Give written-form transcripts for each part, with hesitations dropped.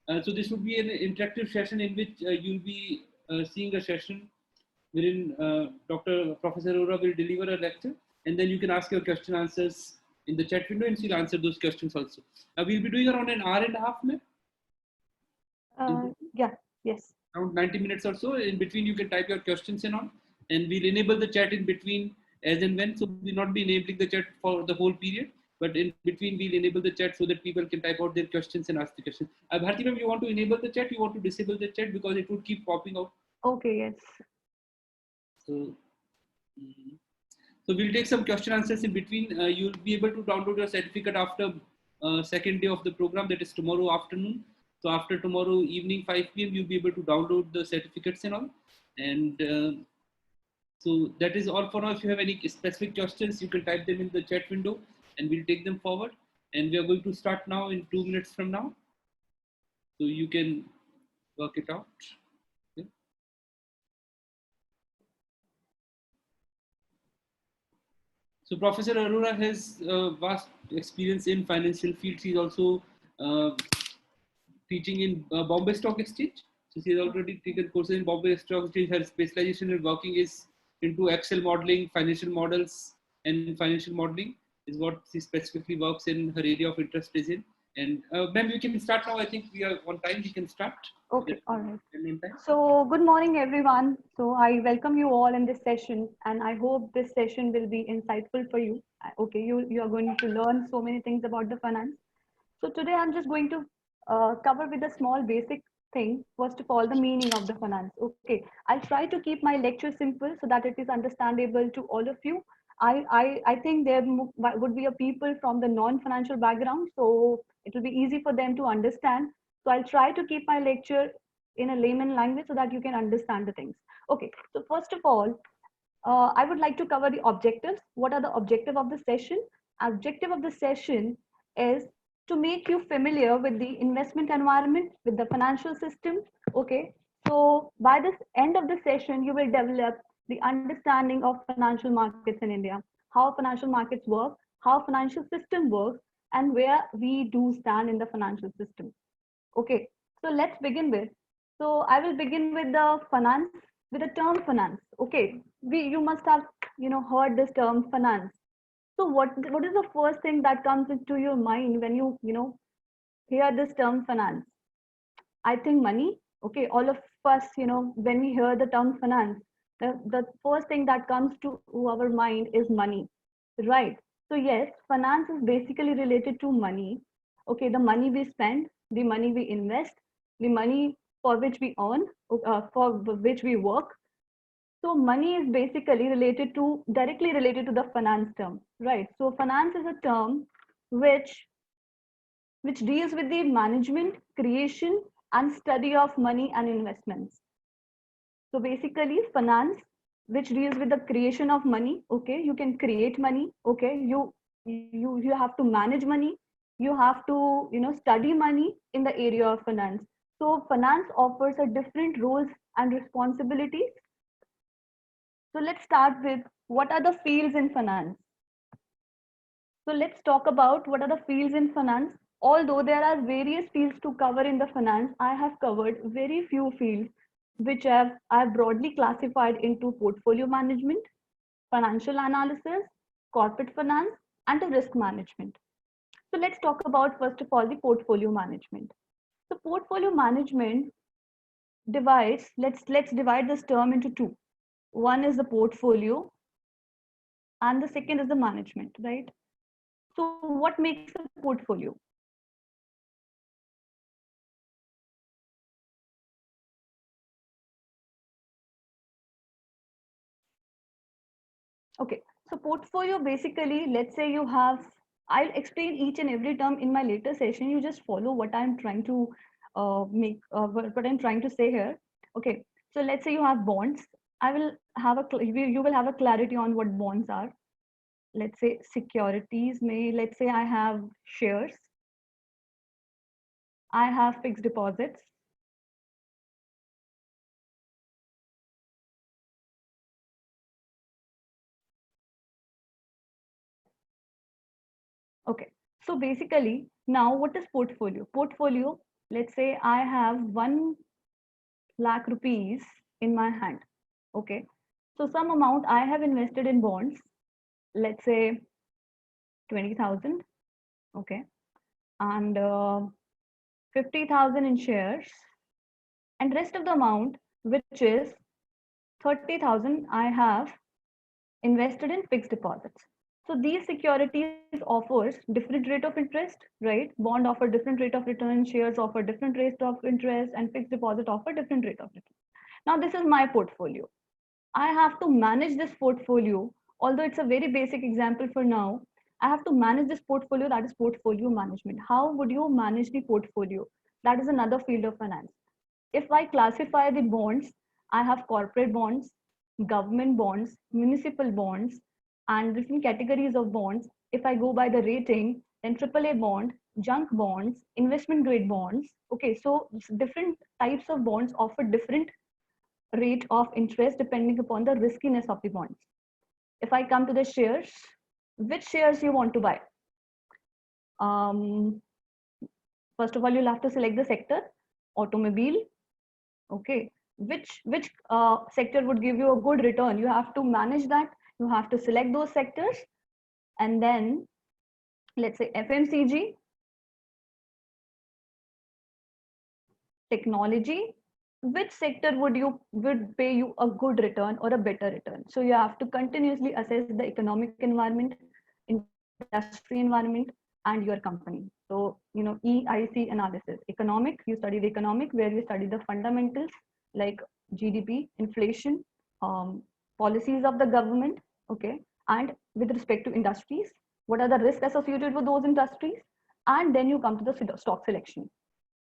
So this would be an interactive session in which you'll be seeing a session wherein Professor Arora will deliver a lecture, and then you can ask your question answers in the chat window, and she'll answer those questions also. We'll be doing around an hour and a half, Yeah, yes. around 90 minutes or so. In between, you can type your questions in on, and we'll enable the chat in between as and when. So we'll not be enabling the chat for the whole period, but in between, we'll enable the chat so that people can type out their questions and ask the question. Bharti ma'am, you want to enable the chat? You want to disable the chat because it would keep popping out? Okay, yes. So, so we'll take some question answers in between. You'll be able to download your certificate after second day of the program, that is tomorrow afternoon. So after tomorrow evening 5 p.m. you'll be able to download the certificates and all. And so that is all for now. If you have any specific questions, you can type them in the chat window and we'll take them forward. And we are going to start now in 2 minutes from now. So you can work it out. Okay. So Professor Arora has vast experience in financial fields. He's also uh, teaching in Bombay Stock Exchange. So she has already taken courses in Bombay Stock Exchange. Her specialization in working is into Excel modeling, financial models, and financial modeling is what she specifically works in. Her area of interest is in. And ma'am, you can start now. I think we are on time. We can start. Okay, all right. So good morning, everyone. So I welcome you all in this session, and I hope this session will be insightful for you. Okay, you are going to learn so many things about the finance. So today I'm just going to cover with a small basic thing. First of all, the meaning of the finance. Okay, I'll try to keep my lecture simple so that it is understandable to all of you. I think there would be a people from the non-financial background, so it will be easy for them to understand. So I'll try to keep my lecture in a layman language so that you can understand the things. Okay, so first of all, I would like to cover the objectives. What are the objective of the session? Objective of the session is to make you familiar with the investment environment, with the financial system. Okay, so by this end of the session, you will develop the understanding of financial markets in India, how financial markets work, how financial system works, and where we do stand in the financial system. Okay, so let's begin with. So I will begin with the finance, with the term finance. Okay, you must have heard this term finance. So what is the first thing that comes into your mind when you hear this term finance? I think money. Okay, all of us, when we hear the term finance, the first thing that comes to our mind is money, right? So yes, finance is basically related to money. Okay, the money we spend, the money we invest, the money for which we earn, for which we work. So money is basically directly related to the finance term, right? So finance is a term which which deals with the management, creation, and study of money and investments. So basically, finance, which deals with the creation of money. Okay, you can create money. Okay, you have to manage money. You have to study money in the area of finance. So finance offers a different roles and responsibilities. So let's start with what are the fields in finance. So let's talk about what are the fields in finance. Although there are various fields to cover in the finance, I have covered very few fields which I have broadly classified into portfolio management, financial analysis, corporate finance, and the risk management. So let's talk about first of all the portfolio management. So portfolio management divides, let's divide this term into two. One is the portfolio and the second is the management, right? So what makes a portfolio? Okay, so portfolio basically, let's say you have, I'll explain each and every term in my later session. You just follow what I'm trying to what I'm trying to say here. Okay, so let's say you have bonds. I will have you will have a clarity on what bonds are. Let's say securities let's say I have shares, I have fixed deposits. Okay, so basically now what is portfolio? Portfolio, let's say I have 1 lakh rupees in my hand. Okay. So some amount I have invested in bonds, let's say 20,000. Okay. And 50,000 in shares, and rest of the amount, which is 30,000, I have invested in fixed deposits. So these securities offers different rate of interest, right? Bond offer different rate of return, shares offer different rate of interest, and fixed deposit offer different rate of return. Now this is my portfolio. I have to manage this portfolio. Although it's a very basic example for now, I have to manage this portfolio. That is portfolio management. How would you manage the portfolio? That is another field of finance. If I classify the bonds, I have corporate bonds, government bonds, municipal bonds, and different categories of bonds. If I go by the rating, then AAA bond, junk bonds, investment grade bonds. Okay, so different types of bonds offer different rate of interest depending upon the riskiness of the bonds. If I come to the shares, which shares you want to buy? First of all, you'll have to select the sector, automobile. Okay, which sector would give you a good return? You have to manage that. You have to select those sectors, and then let's say FMCG, technology. Which sector would pay you a good return or a better return? So you have to continuously assess the economic environment, industry environment, and your company. So EIC analysis, economic, you study the economic, where you study the fundamentals like GDP, inflation, policies of the government. Okay, and with respect to industries, what are the risks associated with those industries? And then you come to the stock selection.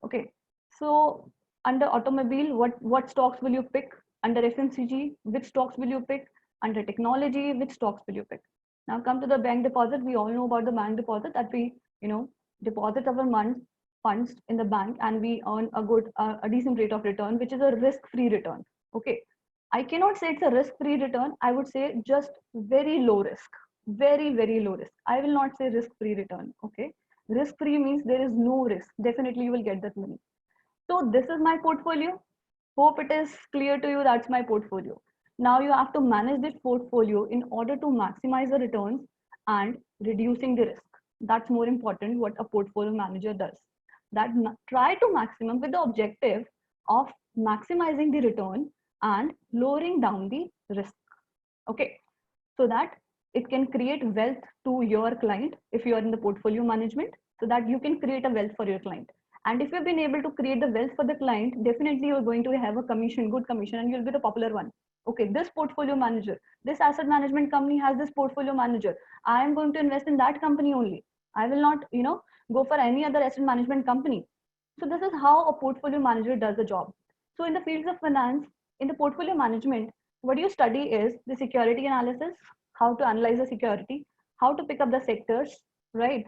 Okay, so under automobile, what stocks will you pick? Under FMCG, which stocks will you pick? Under technology, which stocks will you pick? Now come to the bank deposit. We all know about the bank deposit, that we deposit our funds in the bank, and we earn a decent rate of return, which is a risk-free return. Okay, I cannot say it's a risk-free return. I would say just very low risk, very low risk. I will not say risk-free return. Okay, risk-free means there is no risk. Definitely you will get that money. So this is my portfolio. Hope it is clear to you. That's my portfolio. Now you have to manage this portfolio in order to maximize the returns and reducing the risk. That's more important what a portfolio manager does. That try to maximum with the objective of maximizing the return and lowering down the risk. Okay, so that it can create wealth to your client if you are in the portfolio management, so that you can create a wealth for your client. And if you've been able to create the wealth for the client, definitely you're going to have a commission, good commission, and you'll be the popular one. Okay, this portfolio manager, this asset management company has this portfolio manager. I am going to invest in that company only. I will not, go for any other asset management company. So this is how a portfolio manager does the job. So in the fields of finance, in the portfolio management, what you study is the security analysis, how to analyze the security, how to pick up the sectors, right?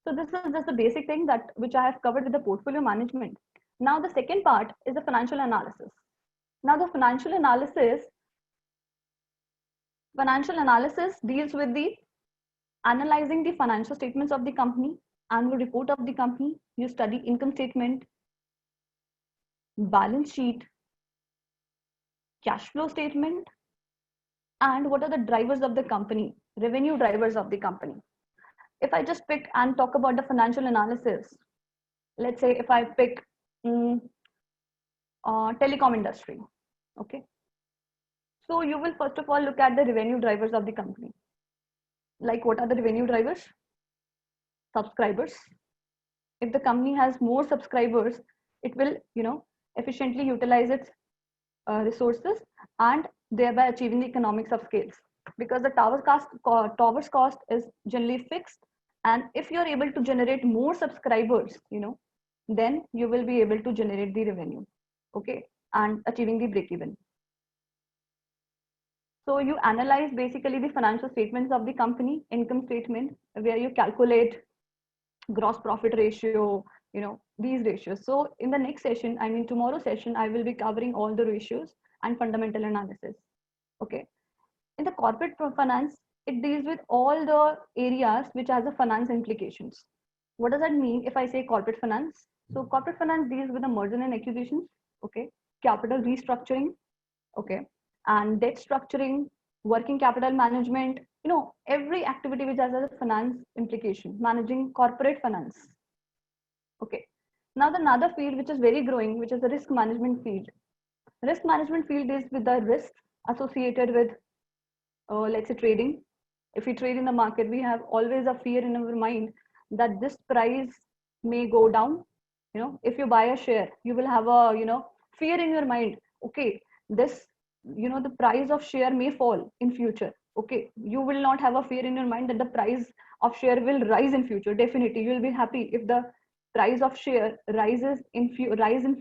So this is just the basic thing that which I have covered with the portfolio management. Now the second part is the financial analysis. Now the financial analysis deals with the analyzing the financial statements of the company, annual report of the company. You study income statement, balance sheet, cash flow statement, and what are the drivers of the company, revenue drivers of the company. If I just pick and talk about the financial analysis, let's say if I pick telecom industry, okay. So you will first of all look at the revenue drivers of the company. Like what are the revenue drivers? Subscribers. If the company has more subscribers, it will, efficiently utilize its resources and thereby achieving the economics of scales. Because the tower's cost is generally fixed, and if you're able to generate more subscribers, then you will be able to generate the revenue, okay, and achieving the break even. So you analyze basically the financial statements of the company, income statement, where you calculate gross profit ratio, these ratios. So in the next session, I mean tomorrow's session, I will be covering all the ratios and fundamental analysis. Okay. In the corporate finance, it deals with all the areas which has a finance implications. What does that mean if I say corporate finance? So corporate finance deals with the merger and acquisitions, okay, capital restructuring, okay, and debt structuring, working capital management, every activity which has a finance implication, managing corporate finance. Okay. Now the another field which is very growing, which is the risk management field. Risk management field is with the risks associated with, let's say, trading. If we trade in the market, we have always a fear in our mind that this price may go down. If you buy a share, you will have a, fear in your mind. Okay, this, the price of share may fall in future. Okay, you will not have a fear in your mind that the price of share will rise in future. Definitely, you will be happy if the price of share will rise in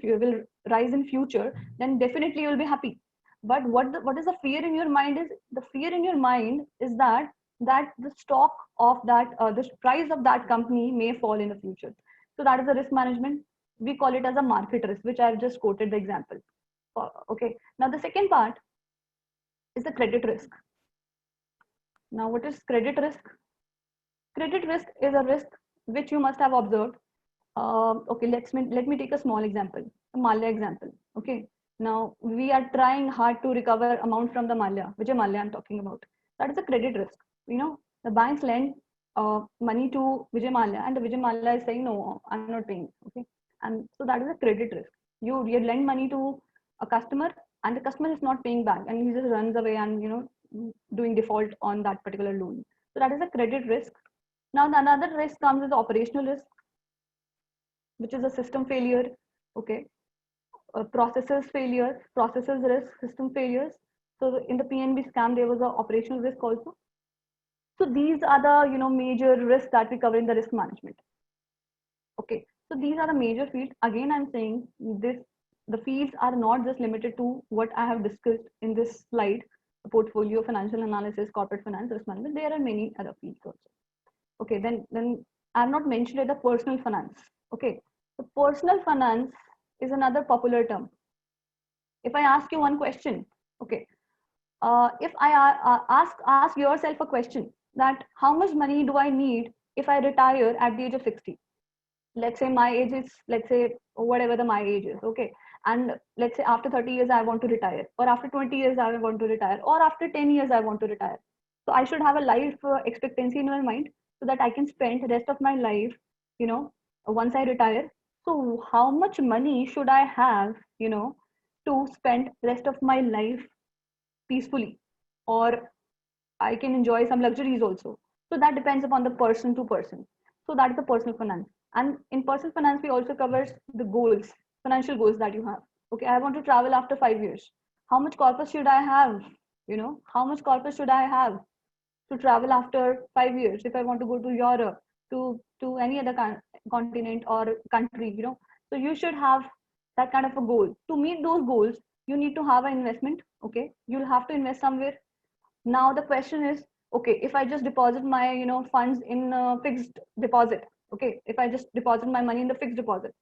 future. Then definitely you will be happy. But what is the fear in your mind is, the fear in your mind is that the stock of that the price of that company may fall in the future. So that is the risk management. We call it as a market risk, which I've just quoted the example. Okay, now the second part is the credit risk. Now what is credit risk? Credit risk is a risk which you must have observed. Okay, let me take a small example, a Maल्या example. Okay, now we are trying hard to recover amount from the Vijay Mallya I'm talking about. That is a credit risk. The banks lend money to Vijay Mallya, and the Vijay Mallya is saying, no, I'm not paying. Okay, and so that is a credit risk. You lend money to a customer, and the customer is not paying back, and he just runs away and doing default on that particular loan. So that is a credit risk. Now another risk comes with operational risk, which is a system failure. Okay, processes risk, system failures. So in the PNB scam, there was an operational risk also. So these are the major risks that we cover in the risk management. Okay, so these are the major fields. Again, I'm saying the fields are not just limited to what I have discussed in this slide: portfolio, financial analysis, corporate finance, risk management. There are many other fields also. Okay, then I've not mentioned the personal finance. Okay, so personal finance is another popular term. If I ask you one question, okay, if I ask yourself a question, that how much money do I need if I retire at the age of 60? Let's say my age is, let's say whatever my age is, okay, and let's say after 30 years I want to retire, or after 20 years I want to retire, or after 10 years I want to retire. So I should have a life expectancy in my mind, so that I can spend the rest of my life, once I retire. So how much money should I have, to spend rest of my life peacefully, or I can enjoy some luxuries also. So that depends upon the person to person. So that is the personal finance. And in personal finance, we also covers the goals, financial goals that you have. Okay, I want to travel after 5 years. How much corpus should I have? How much corpus should I have to travel after 5 years if I want to go to Europe, to any other continent or country? So you should have that kind of a goal. To meet those goals, you need to have an investment. Okay, you'll have to invest somewhere. Now the question is, okay, if I just deposit my funds in fixed deposit, okay, if I just deposit my money in the fixed deposit,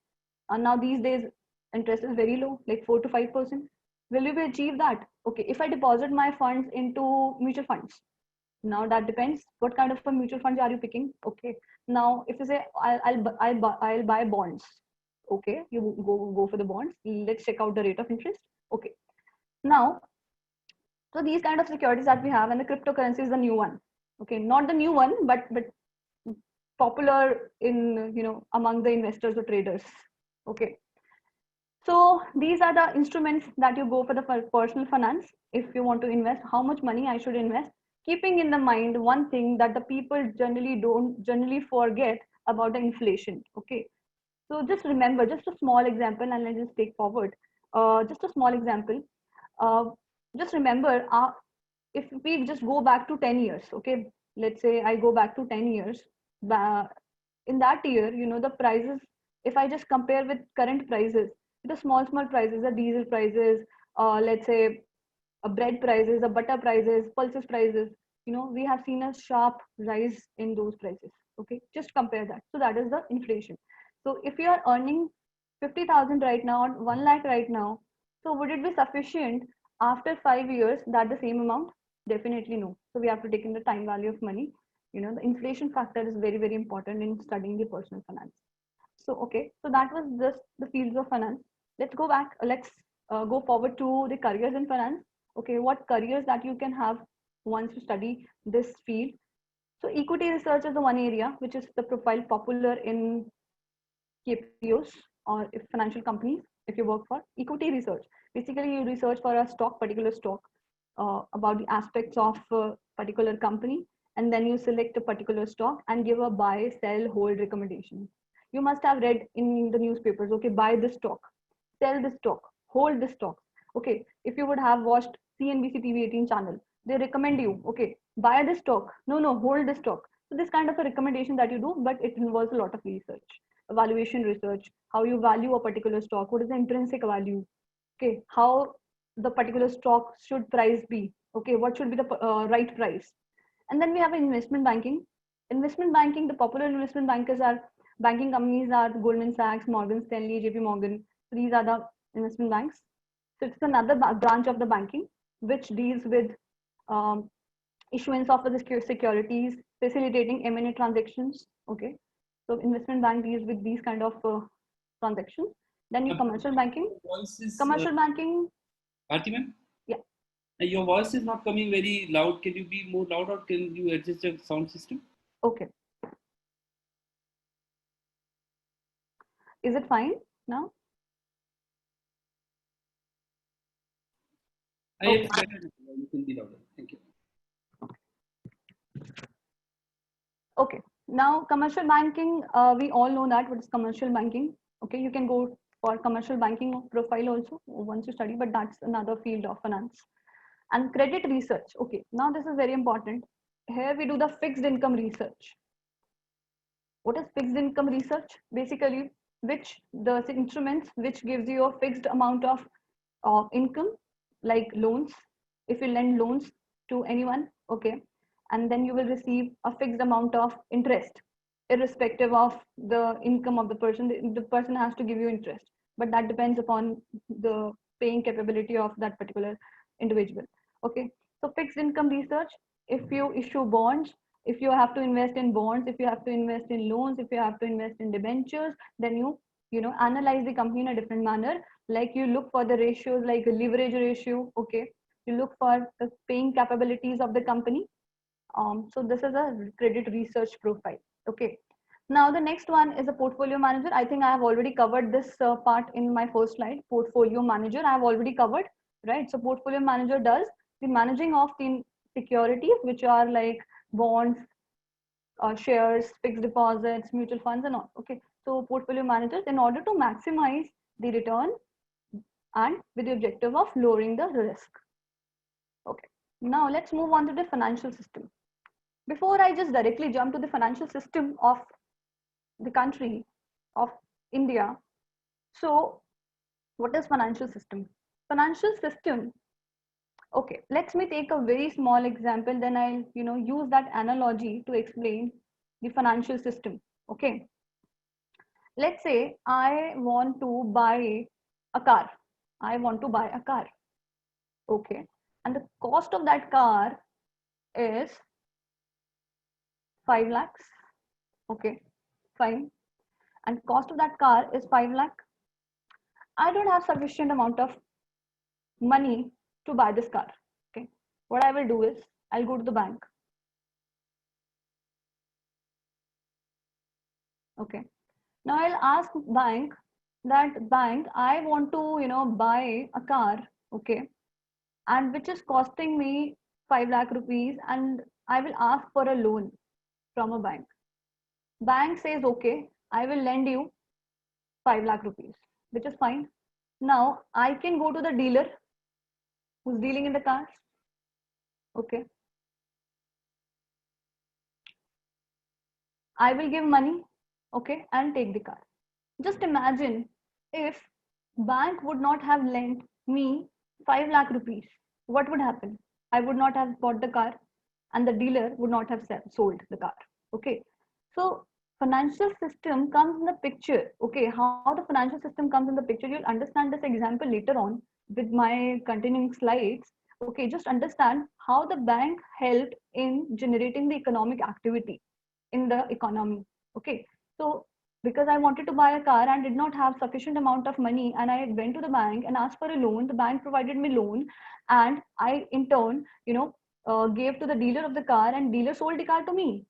and now these days interest is very low, like 4 to 5%, will you be achieve that? Okay, if I deposit my funds into mutual funds, now that depends what kind of a mutual funds are you picking. Okay, now if you say I'll buy bonds, okay, you go for the bonds. Let's check out the rate of interest. Okay, now, so these kind of securities that we have, and the cryptocurrency is the new one. Okay, not the new one, but popular in among the investors or traders. Okay, so these are the instruments that you go for the personal finance. If you want to invest, how much money I should invest, keeping in the mind one thing that the people generally forget about the inflation. Okay, so just remember, just a small example, and let's just take forward. Just a small example. Just remember, if we just go back to 10 years, okay, let's say I go back to 10 years, in that year, the prices, if I just compare with current prices, the small prices, the diesel prices, let's say bread prices, the butter prices, pulses prices, we have seen a sharp rise in those prices. Okay, just compare that. So that is the inflation. So if you are earning 50,000 right now, or 1 lakh right now, so would it be sufficient after 5 years that the same amount? Definitely no. So we have to take in the time value of money. The inflation factor is very, very important in studying the personal finance. So, okay, so that was just the fields of finance. Let's go back. Let's go forward to the careers in finance. Okay, what careers that you can have once you study this field. So, equity research is the one area which is the profile popular in KPOs or if financial companies, if you work for equity research. Basically, you research for a stock, particular stock, about the aspects of a particular company, and then you select a particular stock and give a buy, sell, hold recommendation. You must have read in the newspapers, okay, buy this stock, sell this stock, hold this stock. Okay, if you would have watched CNBC TV 18 channel, they recommend you, okay, buy this stock, no, hold this stock. So this kind of a recommendation that you do, but it involves a lot of research, evaluation research, how you value a particular stock, what is the intrinsic value, okay, how the particular stock should price be, okay, what should be the right price. And then we have investment banking. Investment banking, the popular investment bankers are banking companies are Goldman Sachs, Morgan Stanley, JP Morgan. These are the investment banks. So it's another branch of the banking which deals with um, issuance of the securities, facilitating M&A transactions. Okay, so investment bank deals with these kind of transactions. Then you commercial banking. Commercial banking. Bharti ma'am? Yeah. Your voice is not coming very loud. Can you be more loud or can you adjust the sound system? Okay. Is it fine now? Okay. You can be louder. Thank you. Okay. Now, commercial banking, we all know that what is commercial banking. Okay, you can go for commercial banking profile also once you study, but that's another field of finance. And credit research. Okay, now this is very important. Here we do the fixed income research. What is fixed income research? Basically, which the instruments which gives you a fixed amount of income, like loans. If you lend loans to anyone, okay, and then you will receive a fixed amount of interest, irrespective of the income of the person. The person has to give you interest, but that depends upon the paying capability of that particular individual. Okay, so fixed income research. If you issue bonds, if you have to invest in bonds, if you have to invest in loans, if you have to invest in debentures, then you know analyze the company in a different manner. Like you look for the ratios, like a leverage ratio. Okay, you look for the paying capabilities of the company. So this is a credit research profile. Okay, now the next one is a portfolio manager. I think I have already covered this part in my first slide. Portfolio manager I have already covered, right? So portfolio manager does the managing of the securities, which are like bonds, shares, fixed deposits, mutual funds, and all. Okay, so portfolio managers, in order to maximize the return and with the objective of lowering the risk. Okay, now let's move on to the financial system. Before I just directly jump to the financial system of the country of India, so what is financial system? Financial system, okay, let me take a very small example, then I'll use that analogy to explain the financial system. Okay, let's say I want to buy a car. I want to buy a car. Okay, and the cost of that car is 5 lakhs. Okay, fine. And cost of that car is 5 lakh. I don't have sufficient amount of money to buy this car. Okay, what I will do is I'll go to the bank. Okay, now I'll ask bank that bank, I want to buy a car. Okay, and which is costing me 5 lakh rupees, and I will ask for a loan from a bank. Bank says, okay, I will lend you 5 lakh rupees, which is fine. Now I can go to the dealer who's dealing in the cars. Okay, I will give money, okay, and take the car. Just imagine if bank would not have lent me 5 lakh rupees, what would happen? I would not have bought the car and the dealer would not have sold the car. Okay, so financial system comes in the picture. Okay, how the financial system comes in the picture, you'll understand this example later on with my continuing slides. Okay, just understand how the bank helped in generating the economic activity in the economy. Okay, so because I wanted to buy a car and did not have sufficient amount of money, and I went to the bank and asked for a loan. The bank provided me loan, and I in turn, gave to the dealer of the car, and dealer sold the car to me.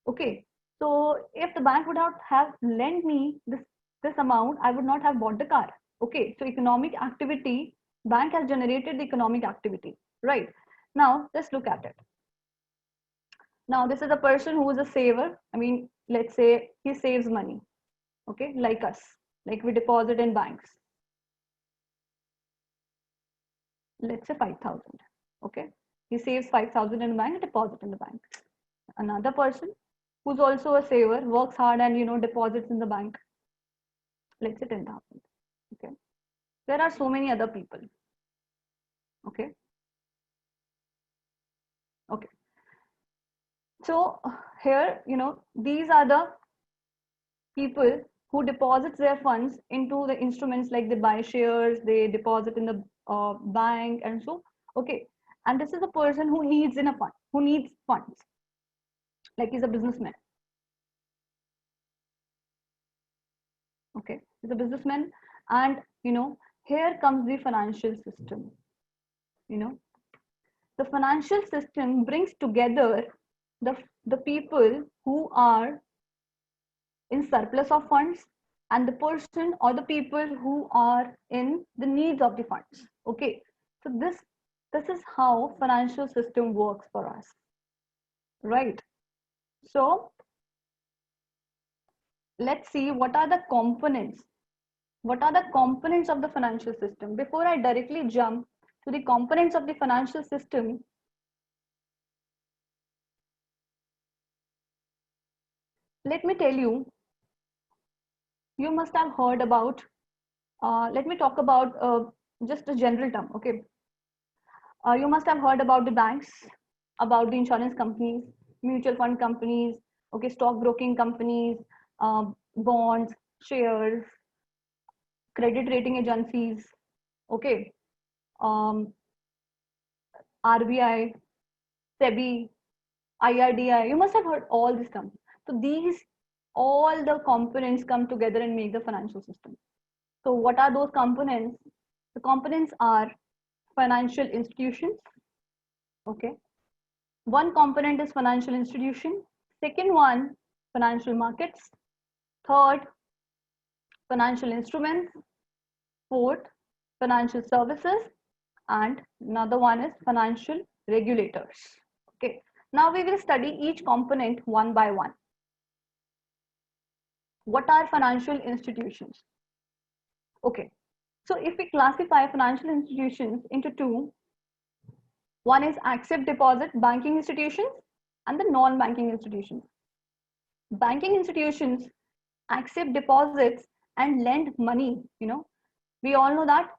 Okay, so if the bank would not have lent me this amount, I would not have bought the car. Okay, so economic activity, bank has generated the economic activity, right? Now let's look at it. Now this is a person who is a saver. I mean, let's say he saves money. Okay, like us, like we deposit in banks. Let's say 5,000. Okay, he saves 5,000 in the bank and deposit in the bank. Another person who's also a saver, works hard and deposits in the bank. Let's say 10,000. Okay, there are so many other people. Okay, okay. So here, these are the people who deposits their funds into the instruments, like they buy shares, they deposit in the bank, and so okay. And this is a person who needs in a fund, who needs funds, like he's a businessman. Okay, he's a businessman, and here comes the financial system. The financial system brings together the people who are in surplus of funds and the person or the people who are in the needs of the funds. Okay, so this is how financial system works for us, right? So let's see what are the components of the financial system. Before I directly jump to the components of the financial system, let me tell you, you must have heard about, let me talk about just a general term. Okay, you must have heard about the banks, about the insurance companies, mutual fund companies, okay, stock broking companies, bonds, shares, credit rating agencies, okay, RBI, SEBI, IRDI. You must have heard all these companies. So these, all the components come together and make the financial system. So what are those components? The components are financial institutions. Okay. One component is financial institution. Second one, financial markets. Third, financial instruments. Fourth, financial services. And another one is financial regulators. Okay. Now we will study each component one by one. What are financial institutions? Okay. So if we classify financial institutions into two, one is accept deposit banking institutions and the non-banking institutions. Banking institutions accept deposits and lend money, we all know that,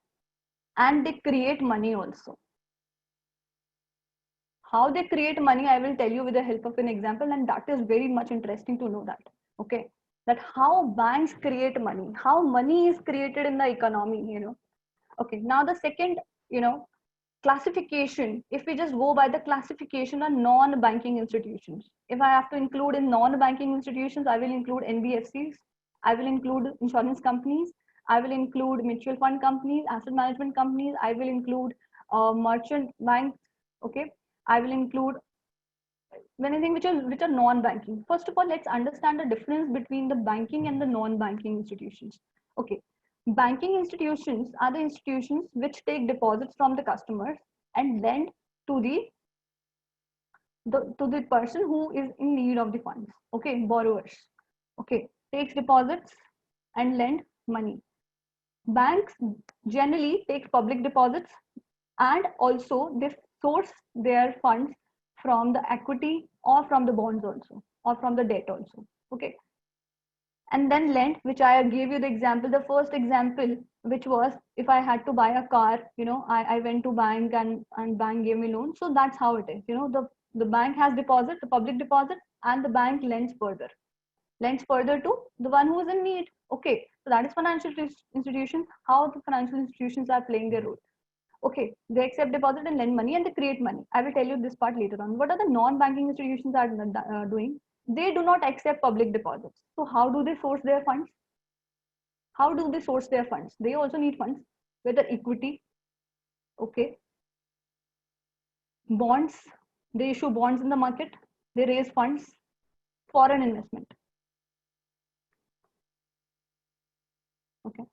and they create money also. How they create money, I will tell you with the help of an example, and that is very much interesting to know that. Okay, that how banks create money, how money is created in the economy, Okay, now the second, classification, if we just go by the classification of non-banking institutions, if I have to include in non-banking institutions, I will include NBFCs, I will include insurance companies, I will include mutual fund companies, asset management companies, I will include merchant banks, okay, I will include anything which are non-banking. First of all, let's understand the difference between the banking and the non-banking institutions. Okay, banking institutions are the institutions which take deposits from the customers and lend to the person who is in need of the funds. Okay, borrowers. Okay, takes deposits and lend money. Banks generally take public deposits and also they source their funds from the equity or from the bonds also, or from the debt also. Okay, and then lend, which I gave you the example, the first example, which was if I had to buy a car, I went to bank and bank gave me loan. So that's how it is. The bank has deposit, the public deposit, and the bank lends further to the one who is in need. Okay, so that is financial institutions, how the financial institutions are playing their role. Okay, they accept deposit and lend money and they create money. I will tell you this part later on. What are the non-banking institutions are doing? they do not accept public deposits. So how do they source their funds? How do they source their funds? They also need funds, whether equity, okay, bonds, they issue bonds in the market, they raise funds, foreign investment, okay,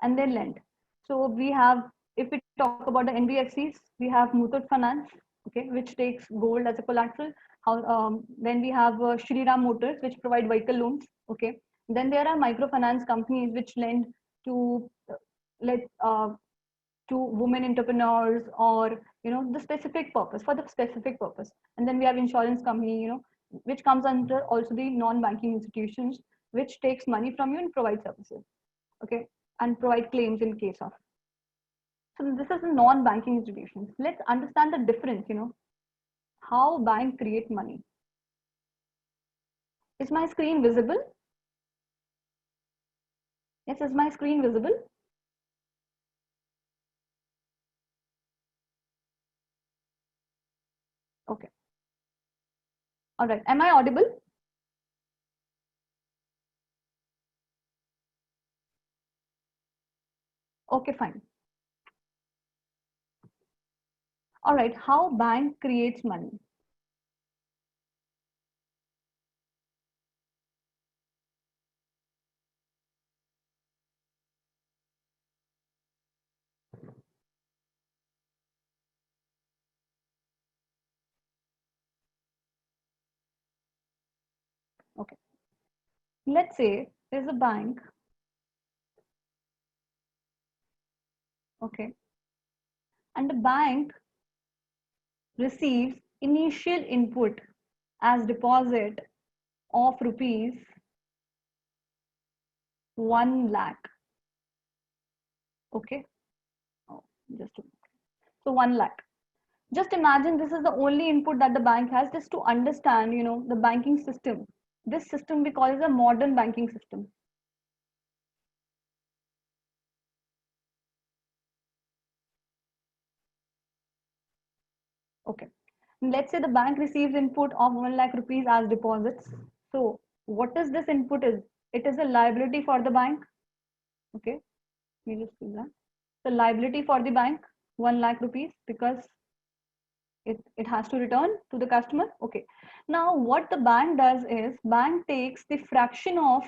and then lend. So we have, if we talk about the NBFCs, we have Muthoot Finance, okay, which takes gold as a collateral. Then we have Shriram Motors, which provide vehicle loans, okay. Then there are microfinance companies which lend to let to women entrepreneurs, or the specific purpose, for the specific purpose. And then we have insurance company, which comes under also the non-banking institutions, which takes money from you and provide services, okay, and provide claims in case of. So this is a non-banking institutions. Let's understand the difference, how bank create money. Is my screen visible? Yes, is my screen visible? Okay. All right. Am I audible? Okay, fine. All right. How bank creates money? Okay. Let's say there's a bank, okay, and the bank receives initial input as deposit of rupees 1 lakh, okay. Oh, so 1 lakh. Just imagine this is the only input that the bank has, just to understand, the banking system. This system we call as a modern banking system. Okay. Let's say the bank receives input of 1 lakh rupees as deposits. So what is this input is? It is a liability for the bank. Okay. We just do that. The liability for the bank, 1 lakh rupees, because it has to return to the customer. Okay. Now what the bank does is, bank takes the fraction of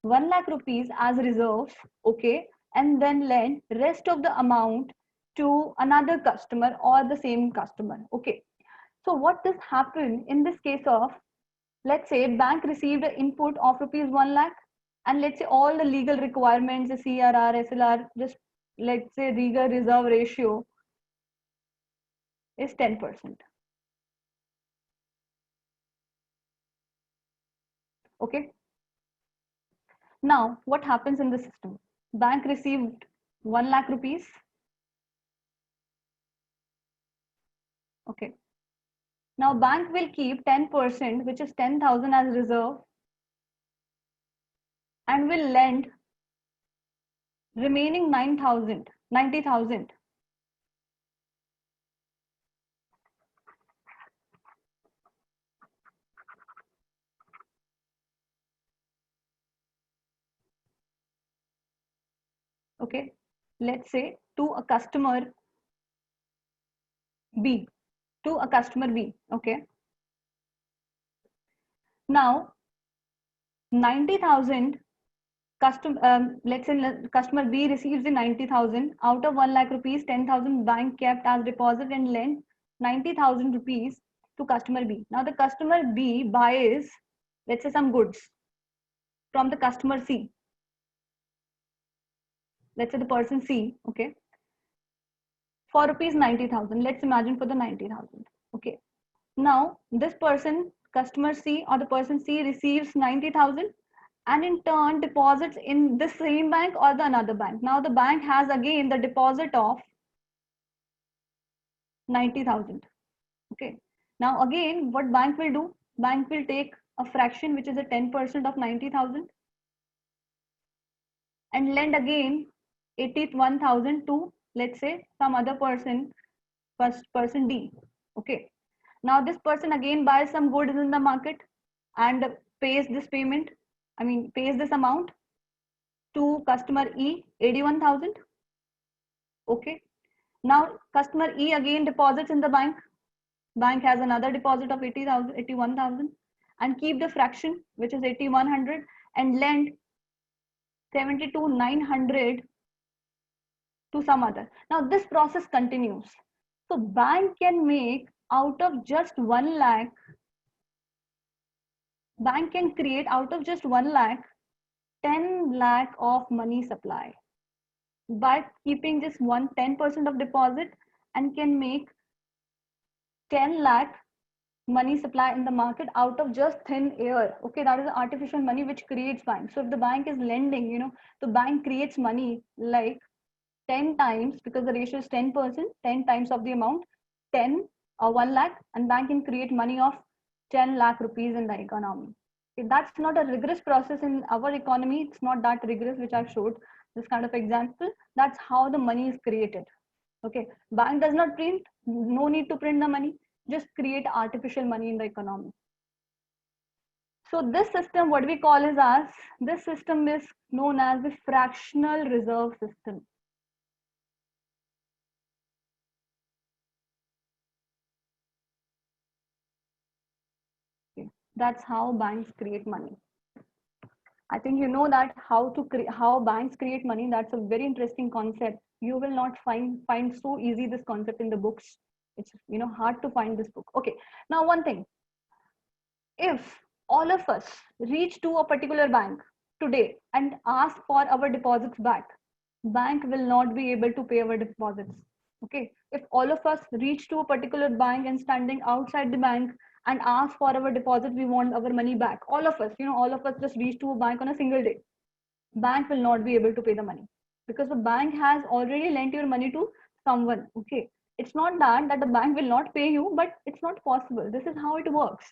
1 lakh rupees as reserves, okay, and then lend rest of the amount to another customer or the same customer. Okay. So what does happen in this case of, let's say bank received an input of rupees 1 lakh, and let's say all the legal requirements, the CRR, SLR, just let's say legal reserve ratio is 10%. Okay. Now what happens in the system? Bank received 1 lakh rupees. Okay. Now bank will keep 10%, which is 10,000 as reserve, and will lend remaining 90,000. Okay. Let's say to a customer B. Okay. Now 90,000 let's say customer B receives the 90,000 out of 1 lakh rupees. 10,000 bank kept as deposit and lent 90,000 rupees to customer B. Now the customer B buys, let's say, some goods from the customer C. Let's say the person C, okay, for rupees 90,000. Let's imagine for the 90,000. Okay. Now this person, customer C, or the person C, receives 90,000 and in turn deposits in the same bank or the another bank. Now the bank has again the deposit of 90,000. Okay. Now again, what bank will do? Bank will take a fraction, which is a 10% of 90,000, and lend again 81,000 to, let's say, some other person, person D. Okay. Now this person again buys some goods in the market and pays this payment, pays this amount to customer E, 81,000. Okay. Now customer E again deposits in the bank. Bank has another deposit of 80,000, 81,000, and keep the fraction, which is 8,100, and lend 72,900 to some other. Now this process continues. So bank can make out of just 1 lakh, bank can create out of just 1 lakh, 10 lakh of money supply by keeping just 10% of deposit, and can make 10 lakh money supply in the market out of just thin air. Okay, that is artificial money which creates bank. So if the bank is lending, the bank creates money like 10 times, because the ratio is 10%, 10 times of the amount, 10 or 1 lakh, and bank can create money of 10 lakh rupees in the economy. Okay, that's not a rigorous process in our economy. It's not that rigorous, which I showed this kind of example. That's how the money is created. Okay, bank does not print, no need to print the money, just create artificial money in the economy. So this system, what we call is as, this system is known as the fractional reserve system. Okay. That's how banks create money. I think you know that how banks create money. That's a very interesting concept. You will not find so easy this concept in the books. It's hard to find this book. Okay. Now one thing, if all of us reach to a particular bank today and ask for our deposits back, bank will not be able to pay our deposits. Okay, if all of us reach to a particular bank and standing outside the bank and ask for our deposit, we want our money back, all of us, all of us just reach to a bank on a single day, bank will not be able to pay the money, because the bank has already lent your money to someone. Okay, it's not that the bank will not pay you, but it's not possible. This is how it works.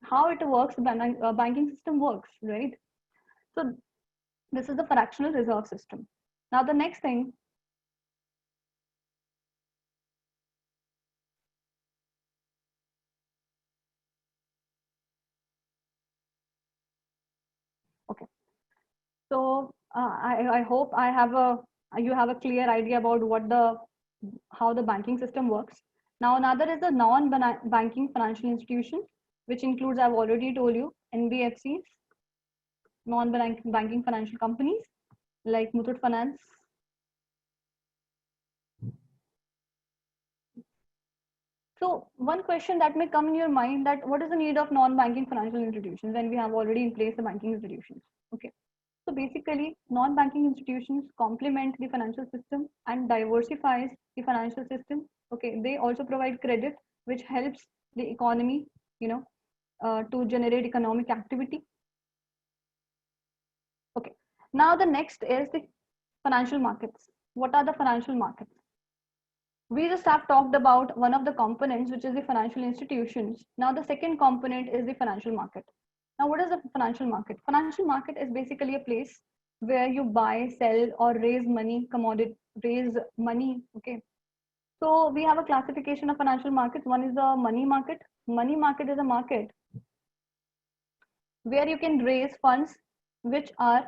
Banking system works, right? So this is the fractional reserve system. Now the next thing, okay, so I hope you have a clear idea about how the banking system works. Now another is the non-banking financial institutions, which includes, I've already told you, NBFCs, non-banking financial companies like Muthoot Finance. So one question that may come in your mind, that what is the need of non-banking financial institutions when we have already in place the banking institutions? Okay. So basically, non-banking institutions complement the financial system and diversifies the financial system. Okay. They also provide credit, which helps the economy, to generate economic activity. Okay. Now the next is the financial markets. What are the financial markets? We just have talked about one of the components, which is the financial institutions. Now the second component is the financial market. Now what is the financial market? Financial market is basically a place where you buy, sell, or raise money, raise money. Okay. So we have a classification of financial markets. One is the money market. Money market is a market where you can raise funds which of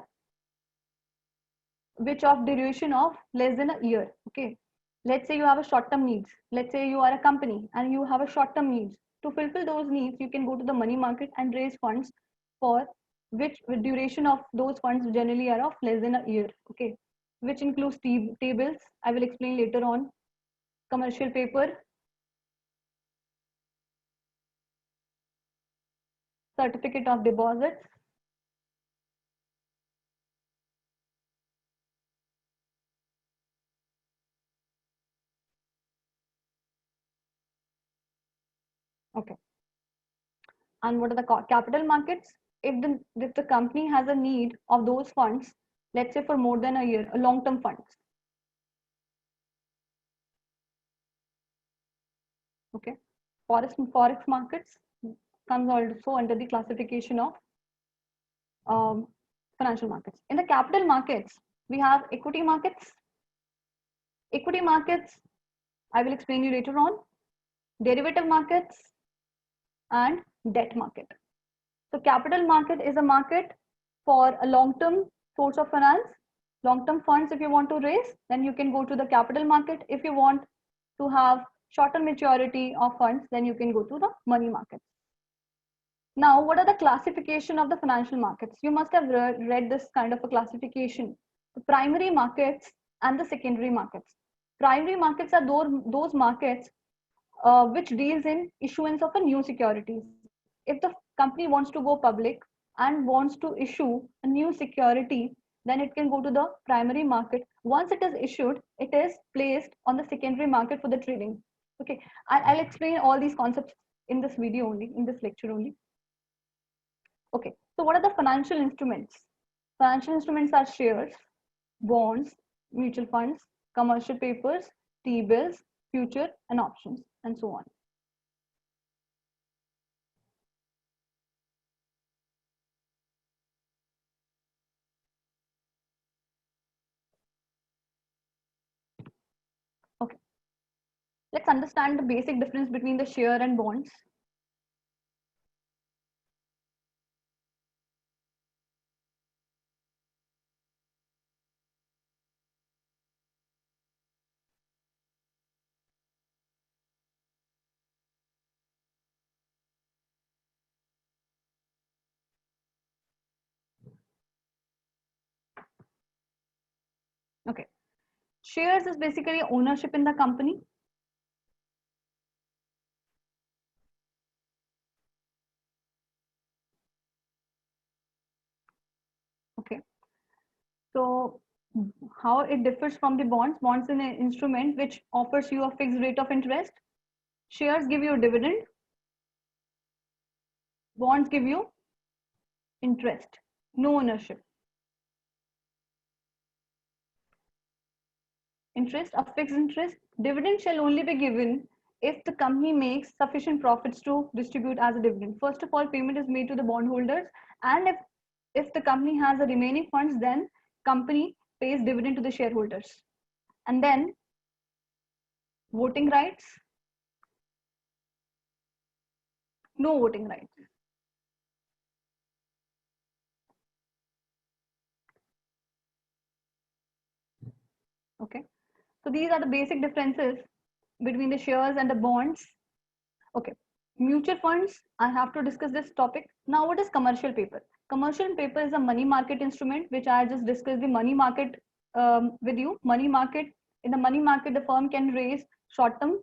duration of less than a year. Okay. Let's say you have a short-term needs. Let's say you are a company and you have a short-term needs. To fulfill those needs, you can go to the money market and raise funds for which duration of those funds generally are of less than a year. Okay, which includes T-bills. I will explain later on. Commercial paper, certificate of deposits, okay. And what are the capital markets? If the company has a need of those funds, let's say for more than a year, a long-term funds. Okay, forex markets comes also under the classification of financial markets. In the capital markets, we have equity markets. Equity markets, I will explain you later on. Derivative markets and debt market. So capital market is a market for a long-term source of finance, long-term funds. If you want to raise, then you can go to the capital market. If you want to have shorter maturity of funds, then you can go to the money market. Now, what are the classification of the financial markets? You must have read this kind of a classification. The primary markets and the secondary markets. Primary markets are those markets which deals in issuance of a new securities. If the company wants to go public and wants to issue a new security, then it can go to the primary market. Once it is issued, it is placed on the secondary market for the trading. Okay, I'll explain all these concepts in this video only, in this lecture only. Okay, so what are the financial instruments? Financial instruments are shares, bonds, mutual funds, commercial papers, T-bills, future and options, and so on. Okay, let's understand the basic difference between the share and bonds. Okay, shares is basically ownership in the company. Okay, so how it differs from the bonds? Bonds is an instrument which offers you a fixed rate of interest. Shares give you a dividend. Bonds give you interest, no ownership. Interest, a fixed interest. Dividend shall only be given if the company makes sufficient profits to distribute as a dividend. First of all, payment is made to the bondholders, and if the company has the remaining funds, then company pays dividend to the shareholders. And then voting rights, no voting rights. Okay, so these are the basic differences between the shares and the bonds. Okay, mutual funds, I have to discuss this topic. Now, what is commercial paper? Commercial paper is a money market instrument, which I just discussed the money market with you. Money market, in the money market, the firm can raise short-term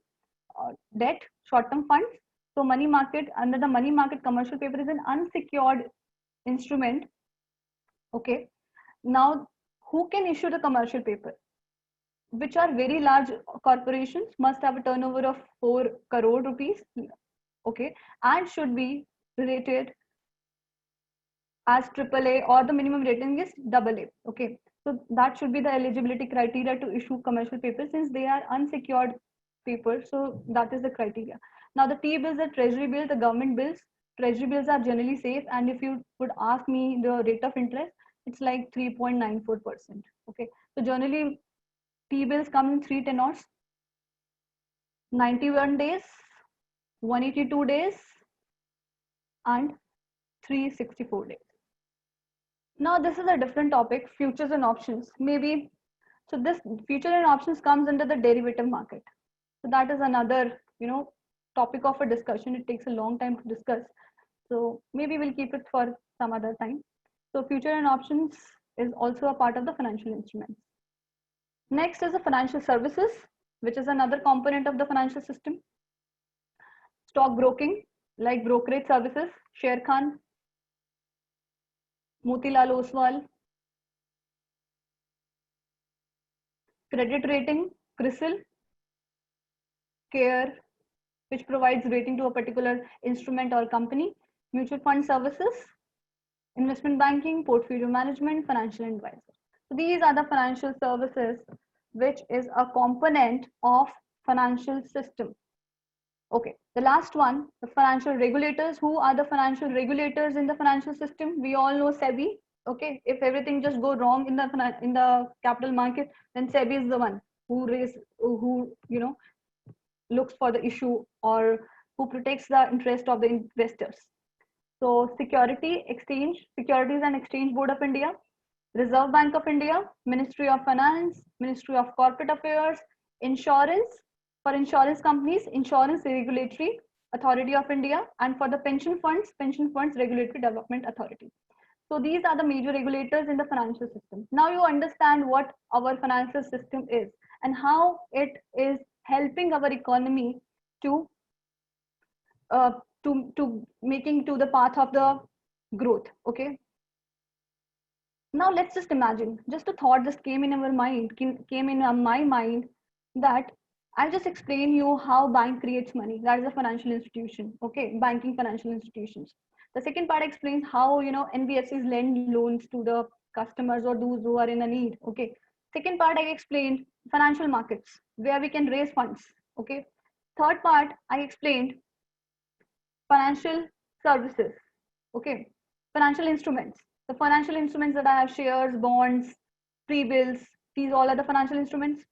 debt, short-term funds. So money market, under the money market, commercial paper is an unsecured instrument. Okay, now who can issue the commercial paper? Which are very large corporations, must have a turnover of 4 crore rupees, okay, and should be rated as AAA, or the minimum rating is AA. Okay, so that should be the eligibility criteria to issue commercial papers, since they are unsecured papers. So that is the criteria. Now the T-bills are treasury bills, the government bills. Treasury bills are generally safe, and if you would ask me the rate of interest, it's like 3.94%. Okay, so generally T-bills come in 3 tenors: 91 days, 182 days, and 364 days. Now this is a different topic, futures and options. Maybe, so this future and options comes under the derivative market. So that is another, topic of a discussion. It takes a long time to discuss. So maybe we'll keep it for some other time. So future and options is also a part of the financial instruments. Next is the financial services, which is another component of the financial system. Stock broking, like brokerage services, Sharekhan, Motilal Oswal. Credit rating, CRISIL, CARE, which provides rating to a particular instrument or company. Mutual fund services, investment banking, portfolio management, financial advisor. So these are the financial services, which is a component of financial system. Okay, the last one, the financial regulators. Who are the financial regulators in the financial system? We all know SEBI. Okay, if everything just go wrong in the capital market, then SEBI is the one who looks for the issue, or who protects the interest of the investors. So Securities and Exchange Board of India, Reserve Bank of India, Ministry of Finance, Ministry of Corporate Affairs, Insurance, for insurance companies, Insurance Regulatory Authority of India, and for the Pension Funds Regulatory Development Authority. So these are the major regulators in the financial system. Now you understand what our financial system is and how it is helping our economy to making to the path of the growth. Okay. Now let's just imagine, just a thought just came in our mind, came in my mind, that I'll just explain you how bank creates money. That is a financial institution. Okay, banking financial institutions. The second part explains how NBFCs lend loans to the customers or those who are in a need. Okay. Second part I explained financial markets where we can raise funds. Okay. Third part I explained financial services. Okay. Financial instruments. The financial instruments that I have, shares, bonds, T-bills, these all are the financial instruments.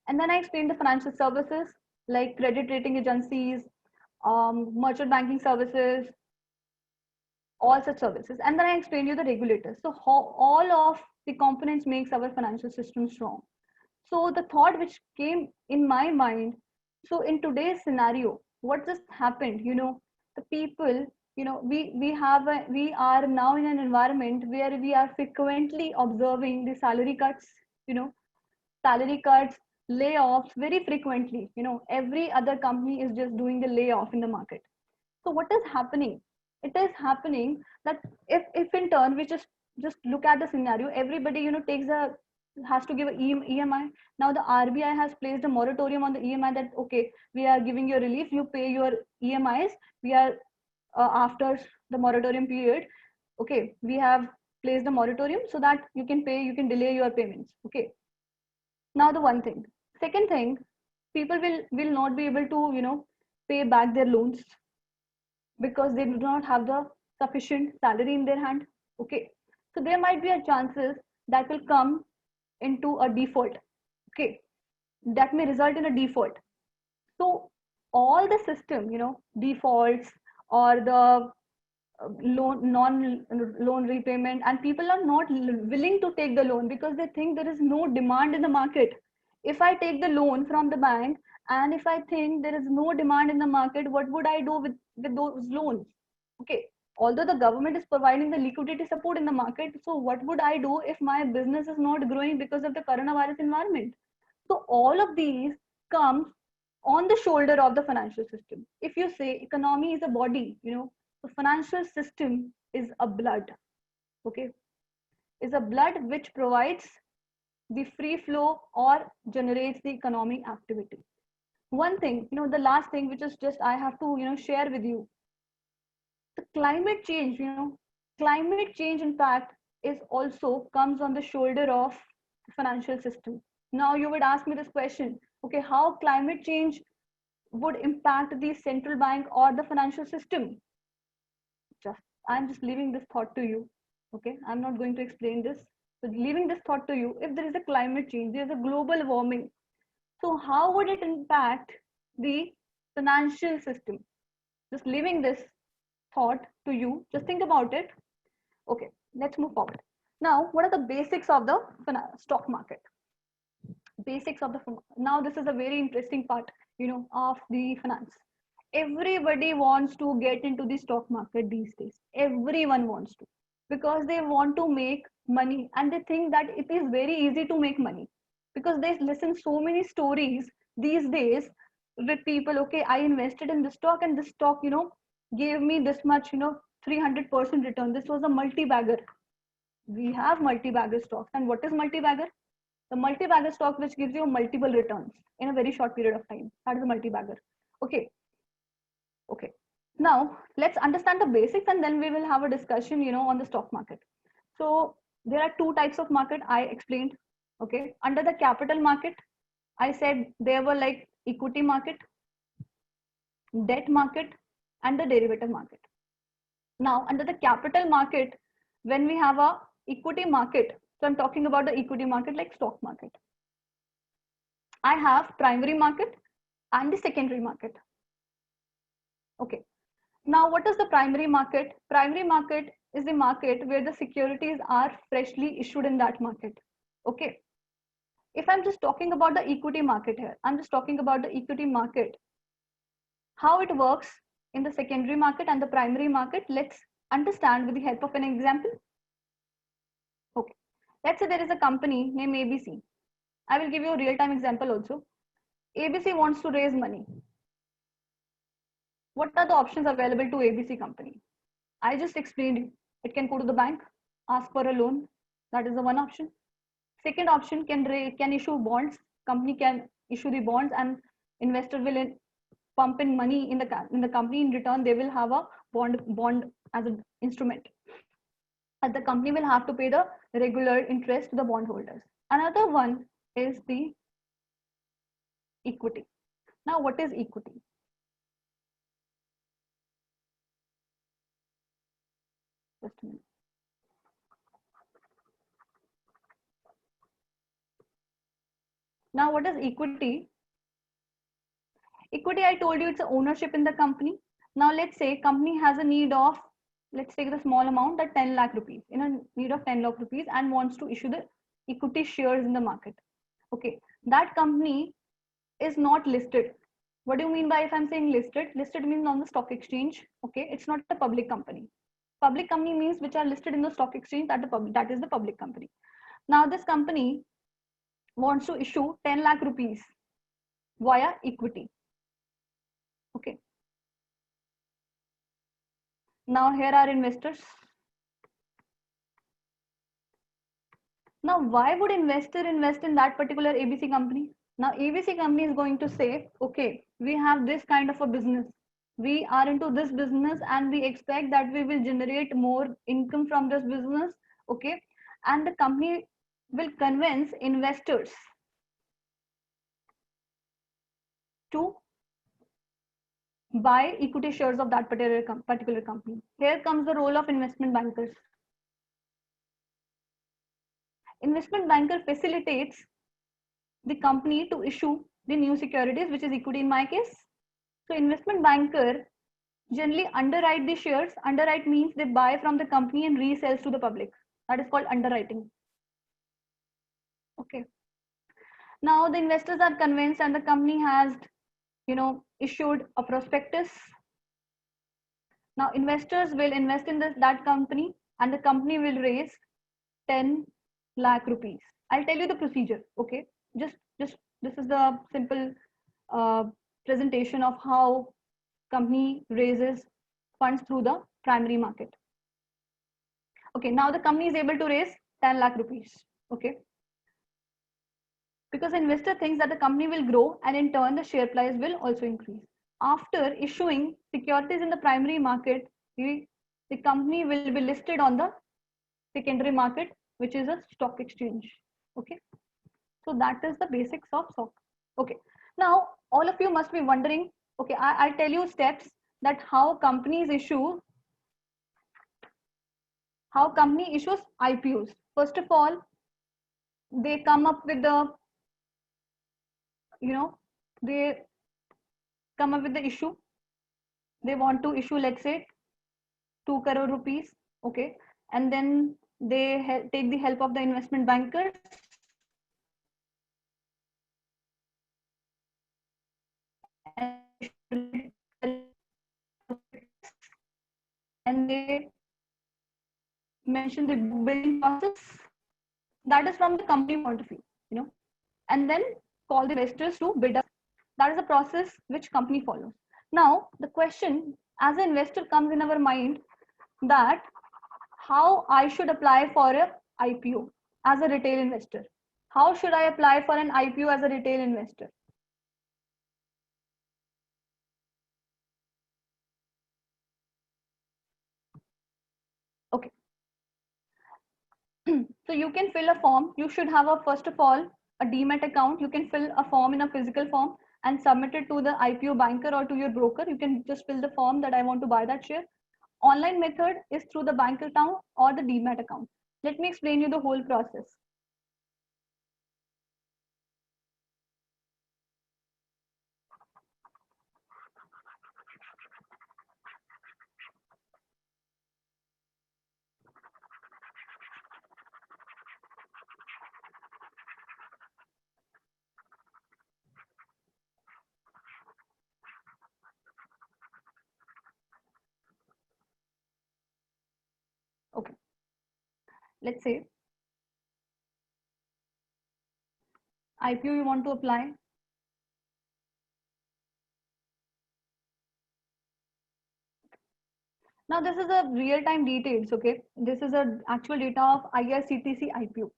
And then I explained the financial services like credit rating agencies, merchant banking services, all such services. And then I explained you the regulators. So how all of the components makes our financial system strong. So the thought which came in my mind, so in today's scenario, what just happened, the people, we are now in an environment where we are frequently observing the salary cuts, salary cuts, layoffs very frequently. Every other company is just doing the layoff in the market. So what is happening? It is happening that if in turn we just look at the scenario, everybody has to give a EMI. Now the RBI has placed a moratorium on the EMI that okay, we are giving you relief, you pay your EMIs. We are after the moratorium period, okay, we have placed a moratorium so that you can delay your payments. Okay. Now the one thing. Second thing, people will not be able to pay back their loans because they do not have the sufficient salary in their hand. Okay. So there might be a chances that will come into a default. Okay. That may result in a default. So all the system, defaults or the non-loan repayment, and people are not willing to take the loan because they think there is no demand in the market. If I take the loan from the bank and if I think there is no demand in the market, what would I do with those loans? Okay. Although the government is providing the liquidity support in the market, so what would I do if my business is not growing because of the coronavirus environment? So all of these comes on the shoulder of the financial system. If you say economy is a body, the financial system is a blood. Okay. Is a blood which provides the free flow or generates the economic activity. One thing, the last thing which is just I have to share with you, the climate change, climate change impact is also comes on the shoulder of the financial system. Now you would ask me this question, okay, how climate change would impact the central bank or the financial system? I'm just leaving this thought to you. Okay, I'm not going to explain this, but leaving this thought to you. If there is a climate change, there is a global warming. So how would it impact the financial system? Just leaving this thought to you. Just think about it. Okay, let's move forward. Now, what are the basics of the stock market? Basics of the now this is a very interesting part, of the finance. Everybody wants to get into the stock market these days. Everyone wants to, because they want to make money and they think that it is very easy to make money because they listen so many stories these days with people. Okay, I invested in this stock and this stock gave me this much 300% return. This was a multi-bagger. We have multi-bagger stocks. And what is multi-bagger? The multi-bagger stock which gives you multiple returns in a very short period of time. That is a multi-bagger. Okay. Okay. Now let's understand the basics and then we will have a discussion, on the stock market. So there are two types of market I explained. Okay. Under the capital market, I said there were like equity market, debt market, and the derivative market. Now under the capital market, when we have a equity market, so I'm talking about the equity market like stock market. I have primary market and the secondary market. Okay. Now, what is the primary market? Primary market is the market where the securities are freshly issued in that market. Okay. If I'm just talking about the equity market here, I'm just talking about the equity market, how it works in the secondary market and the primary market. Let's understand with the help of an example. Okay. Let's say there is a company named ABC. I will give you a real-time example also. ABC wants to raise money. What are the options available to ABC company? I just explained you. It can go to the bank, ask for a loan. That is the one option. Second option, can issue bonds. Company can issue the bonds and investor will pump in money in the company. In return, they will have a bond as an instrument. And the company will have to pay the regular interest to the bondholders. Another one is the equity. Now, what is equity? Just a minute. Now, what is equity? Equity, I told you, it's a ownership in the company. Now, let's say company has a need of, let's take the small amount, that 10 lakh rupees, in a need of 10 lakh rupees and wants to issue the equity shares in the market. Okay, that company is not listed. What do you mean by if I'm saying listed? Listed means on the stock exchange. Okay, it's not a public company. Public company means which are listed in the stock exchange, that is the public company. Now, this company wants to issue 10 lakh rupees via equity. Okay. Now, here are investors. Now, why would investor invest in that particular ABC company? Now, ABC company is going to say, okay, we have this kind of a business. We are into this business and we expect that we will generate more income from this business. Okay. And the company will convince investors to buy equity shares of that particular company. Here comes the role of investment bankers. Investment banker facilitates the company to issue the new securities, which is equity in my case. So investment banker generally underwrite the shares. Underwrite means they buy from the company and resells to the public. That is called underwriting. Okay. Now the investors are convinced and the company has, issued a prospectus. Now investors will invest in that company and the company will raise 10 lakh rupees. I'll tell you the procedure. Okay. Just this is the simple presentation of how company raises funds through the primary market. Okay, now the company is able to raise 10 lakh rupees. Okay, because the investor thinks that the company will grow and in turn the share price will also increase. After issuing securities in the primary market, the company will be listed on the secondary market, which is a stock exchange. Okay, so that is the basics of stock. Okay, now all of you must be wondering, okay, I'll tell you steps that how company issues IPOs. First of all, they come up with the, they come up with the issue. They want to issue, let's say, 2 crore rupees. Okay, and then they take the help of the investment bankers. And they mention the building process. That is from the company point of view, and then call the investors to bid up. That is the process which company follows. Now, the question as an investor comes in our mind that how I should apply for a IPO as a retail investor. How should I apply for an IPO as a retail investor? Okay. So you can fill a form. You should have first of all, a Demat account. You can fill a form in a physical form and submit it to the IPO banker or to your broker. You can just fill the form that I want to buy that share. Online method is through the bank account or the Demat account. Let me explain you the whole process. let's say IPO you want to apply. Now this is a real-time details, okay? This is a actual data of IRCTC IPO.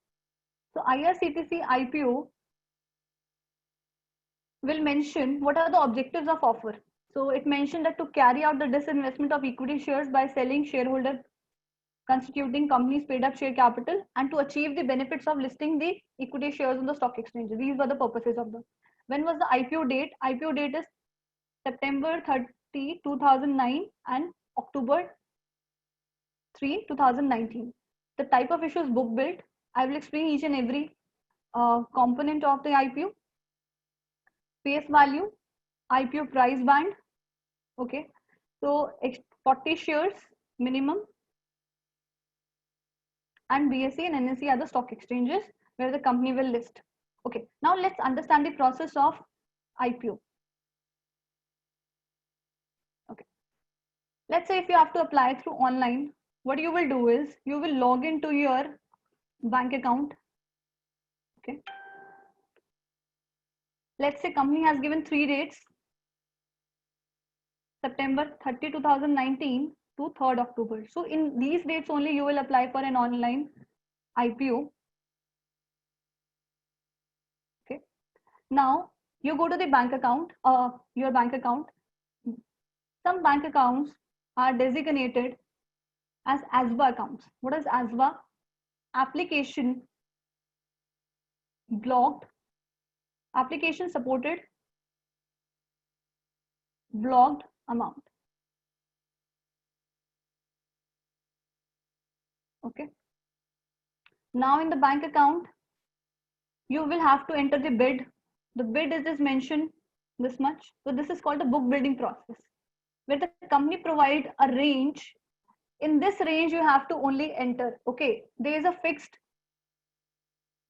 So IRCTC IPO will mention what are the objectives of offer. So it mentioned that to carry out the disinvestment of equity shares by selling shareholder constituting company's paid up share capital and to achieve the benefits of listing the equity shares on the stock exchange. These were the purposes of the. When was the IPO date? IPO date is September 30, 2009 and October 3, 2019. The type of issue is book built. I will explain each and every component of the IPO. Face value, IPO price band. Okay, so 40 shares minimum, and BSE and NSE are the stock exchanges where the company will list. Okay, now let's understand the process of IPO. Okay, let's say if you have to apply through online, what you will do is you will log into your bank account. Okay, let's say company has given 3 dates, September 30, 2019 to 3rd October. So in these dates only you will apply for an online IPO. Okay, now you go to the bank account, your bank account. Some bank accounts are designated as ASBA accounts. What is ASBA? Application blocked, application supported, blocked amount. Okay. Now in the bank account, you will have to enter the bid. The bid is mentioned this much. So this is called the book building process, where the company provide a range. In this range, you have to only enter. Okay, there is a fixed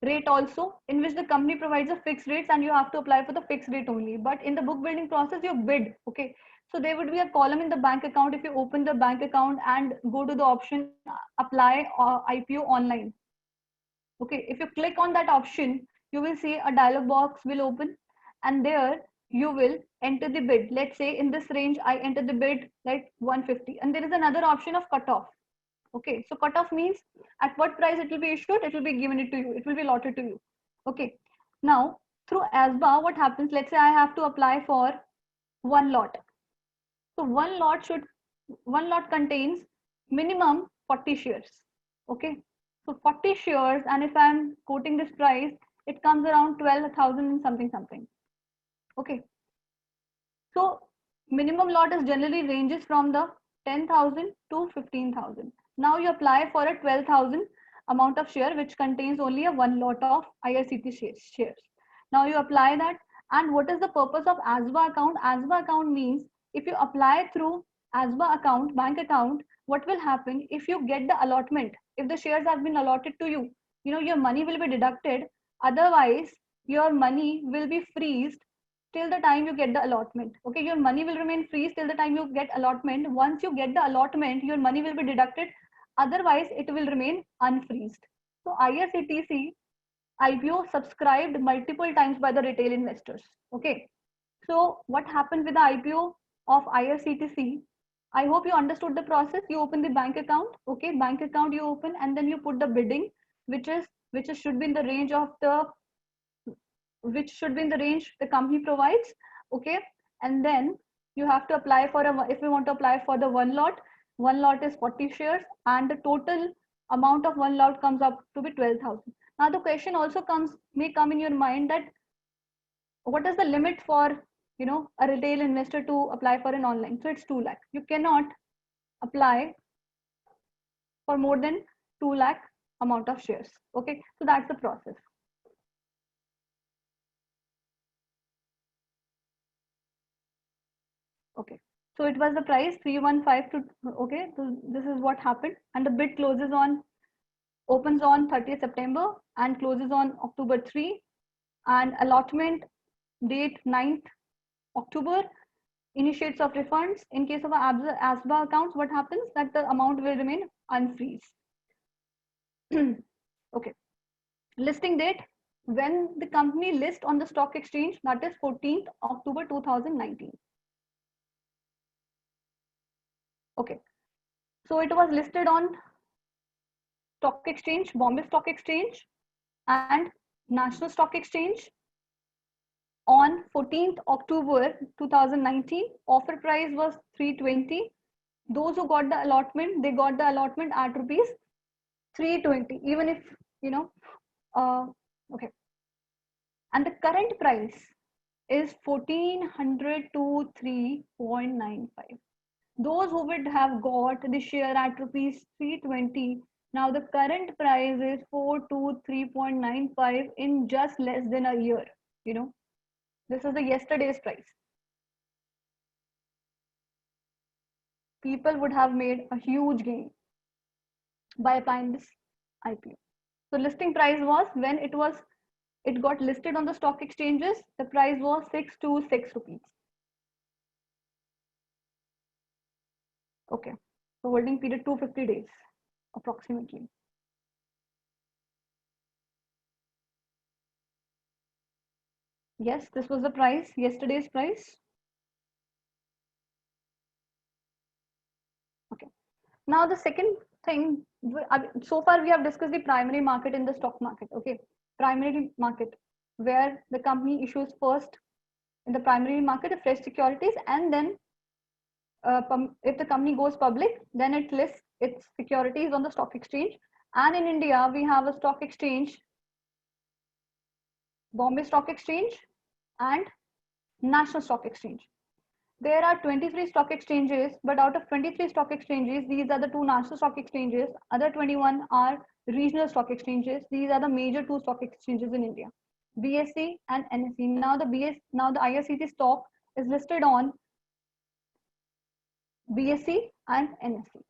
rate also in which the company provides a fixed rates and you have to apply for the fixed rate only. But in the book building process, you bid. Okay, so there would be a column in the bank account. If you open the bank account and go to the option apply IPO online. Okay, if you click on that option, you will see a dialog box will open and there you will enter the bid. Let's say in this range, I enter the bid like 150 and there is another option of cutoff. Okay, so cutoff means at what price it will be issued, it will be given it to you, it will be allotted to you. Okay, now through ASBA, what happens? Let's say I have to apply for one lot. So one lot contains minimum 40 shares. Okay, so 40 shares, and if I'm quoting this price, it comes around 12,000 and something. Okay, so minimum lot is generally ranges from the 10,000 to 15,000. Now you apply for a 12,000 amount of share which contains only a one lot of IRCTC shares. Now you apply that, and what is the purpose of ASBA account? ASBA account means if you apply through ASBA account, bank account, what will happen if you get the allotment? If the shares have been allotted to you, your money will be deducted. Otherwise, your money will be freezed till the time you get the allotment. Okay, your money will remain freeze till the time you get allotment. Once you get the allotment, your money will be deducted. Otherwise, it will remain unfreezed. So IRCTC IPO subscribed multiple times by the retail investors. Okay, so what happened with the IPO of IRCTC? I hope you understood the process. You open the bank account. Okay, bank account you open and then you put the bidding, which should be in the range of the the company provides. Okay, and then you have to apply for if you want to apply for the one lot is 40 shares and the total amount of one lot comes up to be 12,000. Now the question also may come in your mind that what is the limit for a retail investor to apply for an online? So it's 2 lakh. You cannot apply for more than 2 lakh amount of shares. Okay, so that's the process. Okay, so it was the price 315 to, okay, so this is what happened, and the bid opens on 30th September and closes on October 3, and allotment date 9th October. Initiates of refunds. In case of ASBA accounts, what happens that the amount will remain unfreeze. Okay. Listing date, when the company lists on the stock exchange, that is 14th October 2019. Okay. So it was listed on stock exchange, Bombay Stock Exchange and National Stock Exchange on 14th October 2019. Offer price was 320. Those who got the allotment, they got the allotment at rupees 320, even if, you know, okay. And the current price is 1400 to 3.95. Those who would have got the share at rupees 320, now the current price is 423.95 in just less than a year. You know, this is the yesterday's price. People would have made a huge gain by applying this IPO. So listing price was, when it got listed on the stock exchanges, the price was 626 rupees. Okay, so holding period 250 days approximately. Yes, this was the price, yesterday's price. Okay. Now the second thing, so far we have discussed the primary market in the stock market. Okay, primary market, where the company issues first in the primary market of fresh securities, and then if the company goes public, then it lists its securities on the stock exchange. And in India, we have a stock exchange, Bombay Stock Exchange and National Stock Exchange. There are 23 stock exchanges, but out of 23 stock exchanges, these are the two national stock exchanges. Other 21 are regional stock exchanges. These are the major two stock exchanges in India, BSE and NSE. Now the IRCT stock is listed on BSE and NSE.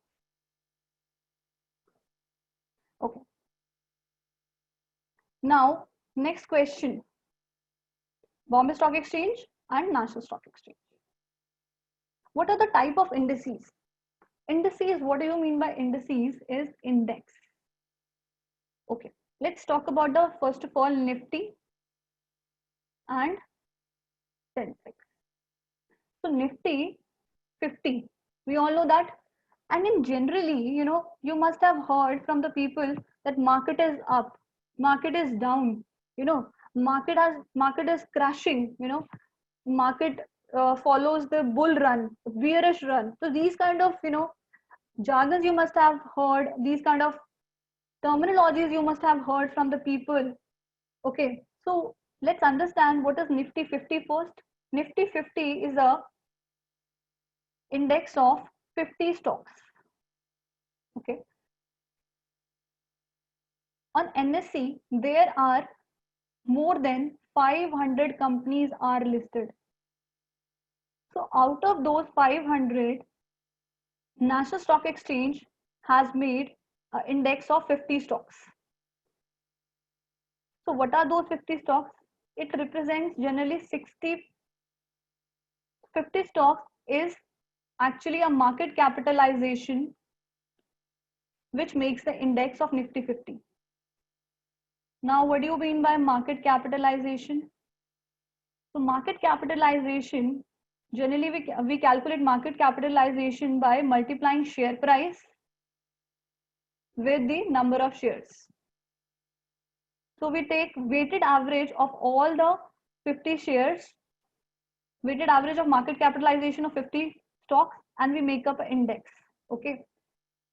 Okay. Now, next question. Bombay Stock Exchange and National Stock Exchange. What are the type of indices? Indices, what do you mean by indices? Is index. Okay, let's talk about the first of all Nifty and Sensex. So Nifty 50, we all know that. And in generally, you know, you must have heard from the people that market is up, market is down, you know, market is crashing, you know, market follows the bull run, bearish run. So these kind of, you know, jargons you must have heard, these kind of terminologies you must have heard from the people. Okay, so let's understand what is Nifty 50 first. Nifty 50 is a index of 50 stocks. Okay. On NSE, there are more than 500 companies are listed. So out of those 500, National Stock Exchange has made an index of 50 stocks. So what are those 50 stocks? It represents generally 50 stocks is actually a market capitalization which makes the index of Nifty 50. Now, what do you mean by market capitalization? So market capitalization, generally we calculate market capitalization by multiplying share price with the number of shares. So we take weighted average of all the 50 shares, weighted average of market capitalization of 50 stocks, and we make up an index. Okay.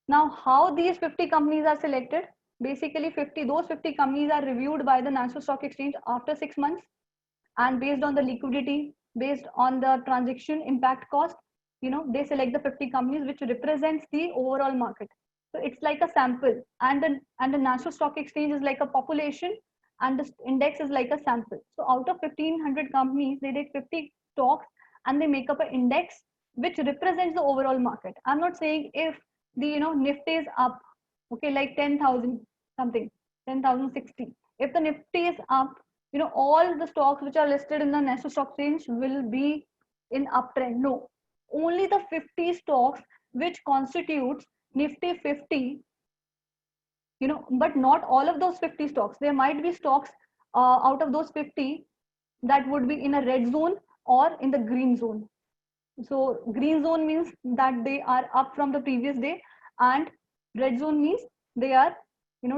Now, how these 50 companies are selected? Basically, those 50 companies are reviewed by the National Stock Exchange after 6 months, and based on the liquidity, based on the transaction impact cost, you know, they select the 50 companies which represents the overall market. So it's like a sample, and the National Stock Exchange is like a population, and the index is like a sample. So out of 1500 companies, they take 50 stocks and they make up an index which represents the overall market. I'm not saying if the, you know, Nifty is up, okay, like 10,000 something, 10,060. If the Nifty is up, you know, all the stocks which are listed in the National Stock Exchange will be in uptrend. No, only the 50 stocks which constitutes Nifty 50 but not all of those 50 stocks. There might be stocks out of those 50 that would be in a red zone or in the green zone. So green zone means that they are up from the previous day, and red zone means they are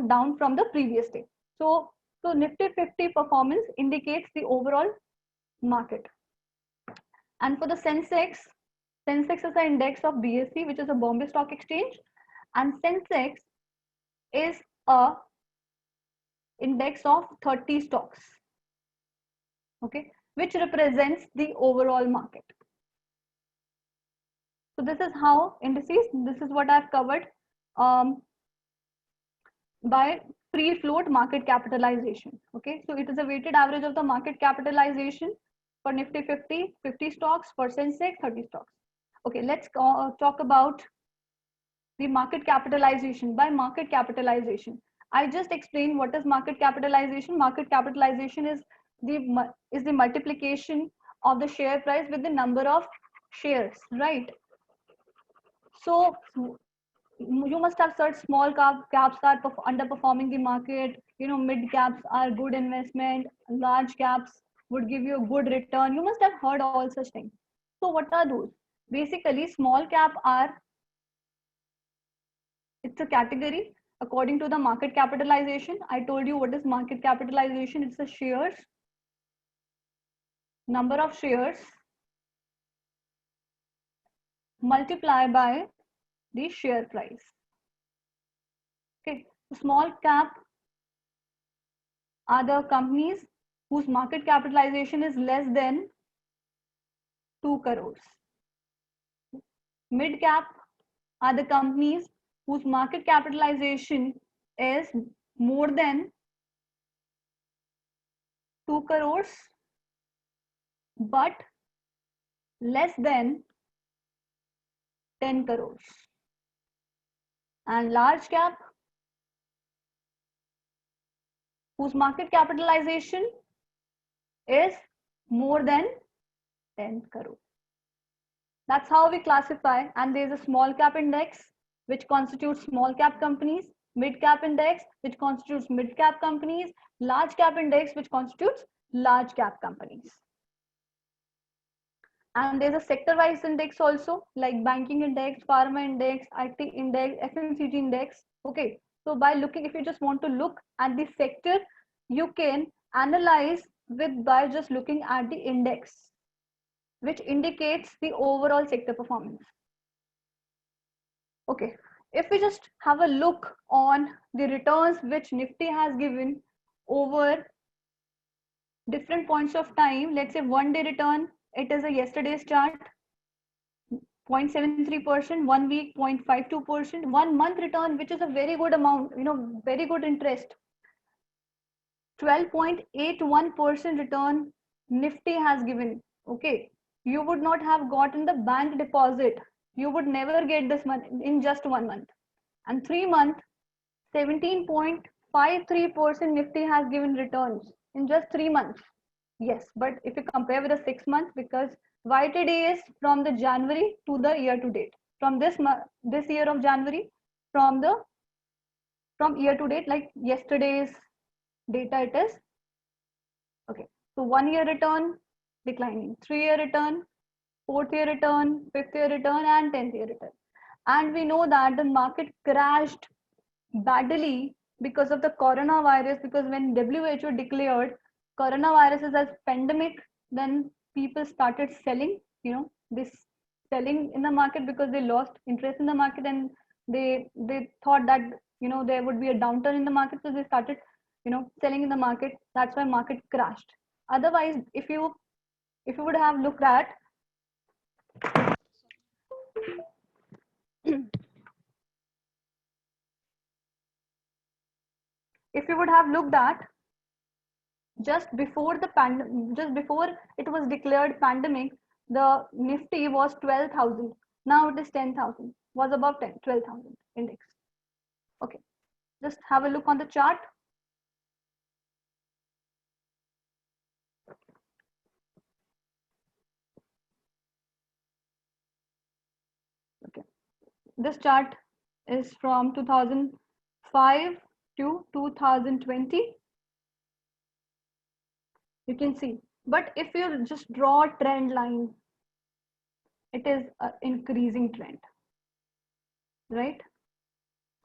down from the previous day. So Nifty 50 performance indicates the overall market. And for the Sensex is the index of BSE, which is a Bombay Stock Exchange, and Sensex is a index of 30 stocks, okay, which represents the overall market. So this is how indices, this is what I've covered by free float market capitalization. Okay, so it is a weighted average of the market capitalization for Nifty 50, 50 stocks, for Sensex, 30 stocks. Okay, let's talk about the market capitalization. By market capitalization, I just explained what is market capitalization. Market capitalization is the multiplication of the share price with the number of shares, right? So you must have searched small caps are underperforming the market, mid caps are good investment, large caps would give you a good return. You must have heard all such things. So what are those? Basically, small cap are, it's a category according to the market capitalization. I told you what is market capitalization. It's the shares, number of shares multiply by the share price. Okay, small cap are the companies whose market capitalization is less than 2 crores. Mid cap are the companies whose market capitalization is more than 2 crores but less than 10 crores. And large cap, whose market capitalization is more than 10 crores. That's how we classify. And there's a small cap index, which constitutes small cap companies, mid cap index, which constitutes mid cap companies, large cap index, which constitutes large cap companies. And there's a sector-wise index also, like banking index, pharma index, IT index, FMCG index. Okay, so by looking, if you just want to look at the sector, you can analyze by just looking at the index, which indicates the overall sector performance. Okay, if we just have a look on the returns which Nifty has given over different points of time, let's say 1 day return, it is a yesterday's chart, 0.73%, 1 week 0.52%, 1 month return, which is a very good amount, very good interest, 12.81% return Nifty has given. Okay, you would not have gotten the bank deposit, you would never get this money in just 1 month. And 3 month, 17.53% Nifty has given returns in just 3 months. Yes, but if you compare with the 6 months, because YTD is from the January to the year to date. From this year of January, from year to date, like yesterday's data it is. Okay, so 1 year return declining, 3 year return, 4th year return, 5th year return, and 10th year return. And we know that the market crashed badly because of the coronavirus, because when WHO declared coronavirus as pandemic, then people started selling, this selling in the market because they lost interest in the market, and they thought that there would be a downturn in the market, so they started selling in the market. That's why market crashed. Otherwise, if you would have looked at if you would have looked at just before it was declared pandemic, the Nifty was 12,000. Now it is 10,000. Was above 12,000 index. Okay, just have a look on the chart. Okay, this chart is from 2005 to 2020. You can see. But if you just draw a trend line, it is an increasing trend, right?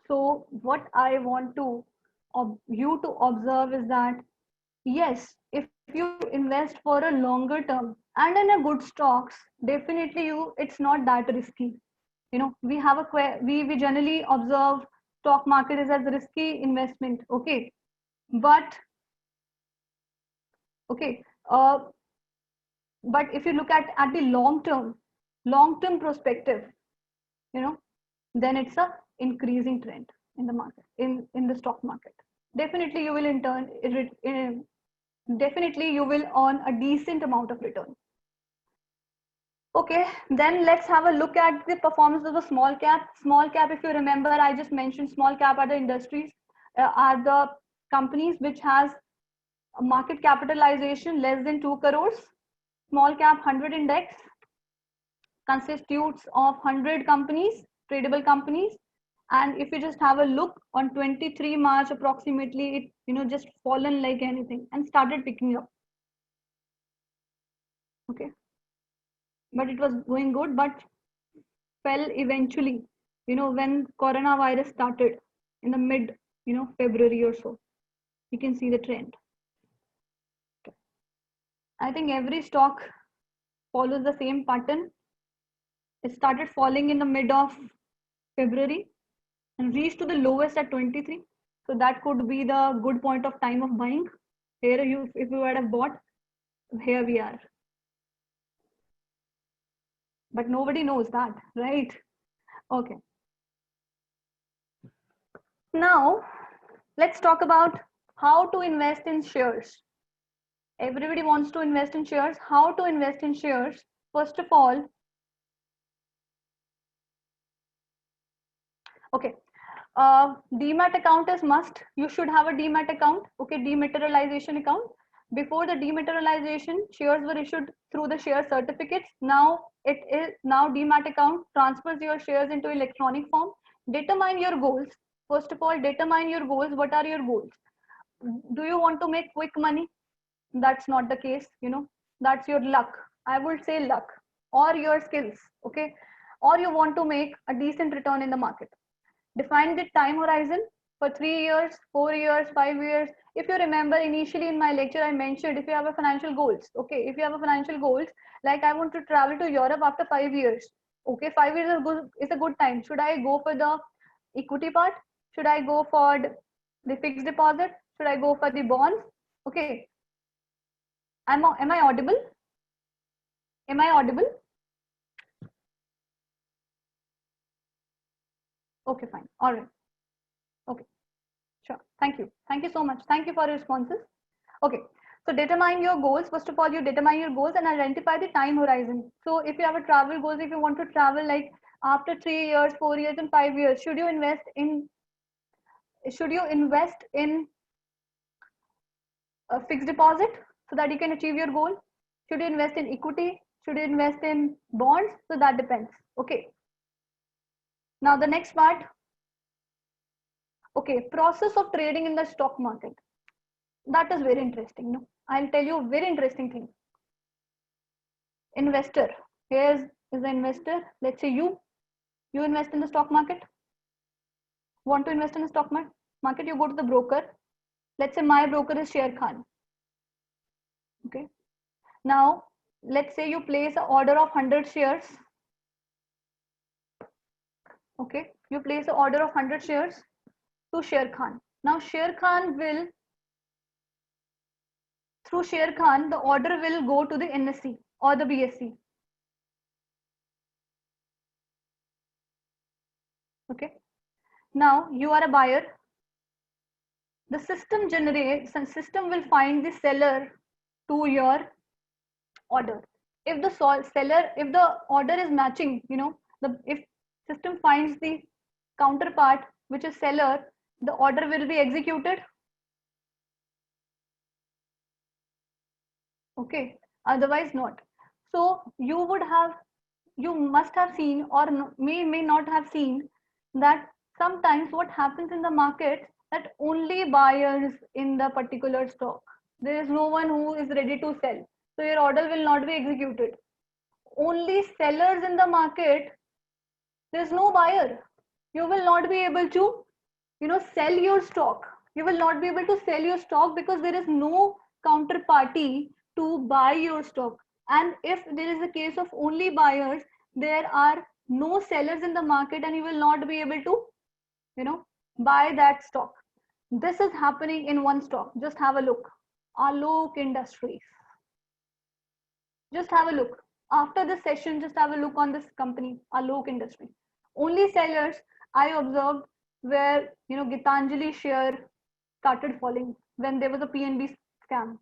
So what I want to you to observe is that yes, if you invest for a longer term and in a good stocks, definitely it's not that risky. You know, we have we generally observe stock market is as a risky investment. Okay, but okay, but if you look at the long term perspective, you know, then it's a increasing trend in the market, in the stock market. Definitely you will definitely you will earn a decent amount of return. Okay, then let's have a look at the performance of the small cap. Small cap, if you remember, I just mentioned small cap are the industries, are the companies which has a market capitalization less than 2 crores. Small cap 100 index constitutes of 100 companies, tradable companies. And if you just have a look on 23 March, approximately, it, you know, just fallen like anything and started picking up. Okay, but it was going good, but fell eventually, you know, when coronavirus started in the mid, you know, February or so. You can see the trend. Okay. I think every stock follows the same pattern. It started falling in the mid of February and reached to the lowest at 23. So that could be the good point of time of buying. Here you, if you had have bought, here we are. But nobody knows that, right? Okay. Now, let's talk about how to invest in shares. Everybody wants to invest in shares. How to invest in shares? First of all, okay, demat account is must. You should have a demat account. Okay, dematerialization account. Before the dematerialization, shares were issued through the share certificates. Now it is now demat account transfers your shares into electronic form. Determine your goals. First of all, determine your goals. What are your goals? Do you want to make quick money? That's not the case. You know, that's your luck. I would say luck or your skills. Okay, or you want to make a decent return in the market. Define the time horizon for 3 years, 4 years, 5 years. If you remember, initially in my lecture, I mentioned if you have a financial goals, okay, if you have a financial goals, like I want to travel to Europe after 5 years, okay, 5 years is a good time. Should I go for the equity part? Should I go for the fixed deposit? Should I go for the bonds? Okay, am I audible? Am I audible? Okay, fine. All right. Okay, sure. Thank you. Thank you so much. Thank you for your responses. Okay, so determine your goals. First of all, you determine your goals and identify the time horizon. So if you have a travel goals, if you want to travel like after 3 years, 4 years, and 5 years, should you invest in a fixed deposit so that you can achieve your goal? Should you invest in equity? Should you invest in bonds? So that depends. Okay. Now the next part. Okay, process of trading in the stock market. That is very interesting. No, I'll tell you a very interesting thing. Investor. Here is the investor. Let's say you invest in the stock market. Want to invest in the stock market? You go to the broker. Let's say my broker is Sher Khan. Okay. Now, let's say you place an order of 100 shares. Okay. You place an order of 100 shares to Sher Khan. Now, Sher Khan will, through Sher Khan, the order will go to the NSE or the BSE. Okay. Now, you are a buyer. The system generates and system will find the seller to your order. If the seller, if the order is matching, you know, if system finds the counterpart which is seller, the order will be executed. Okay, otherwise not. So you must have seen or may not have seen that sometimes what happens in the market, that only buyers in the particular stock. There is no one who is ready to sell. So your order will not be executed. Only sellers in the market, there's no buyer. You will not be able to, sell your stock. You will not be able to sell your stock because there is no counterparty to buy your stock. And if there is a case of only buyers, there are no sellers in the market and you will not be able to, buy that stock. This is happening in one stock. Just have a look. Alok Industries. Just have a look. After this session, just have a look on this company, Alok Industries. Only sellers I observed where, Gitanjali share started falling when there was a PNB scam.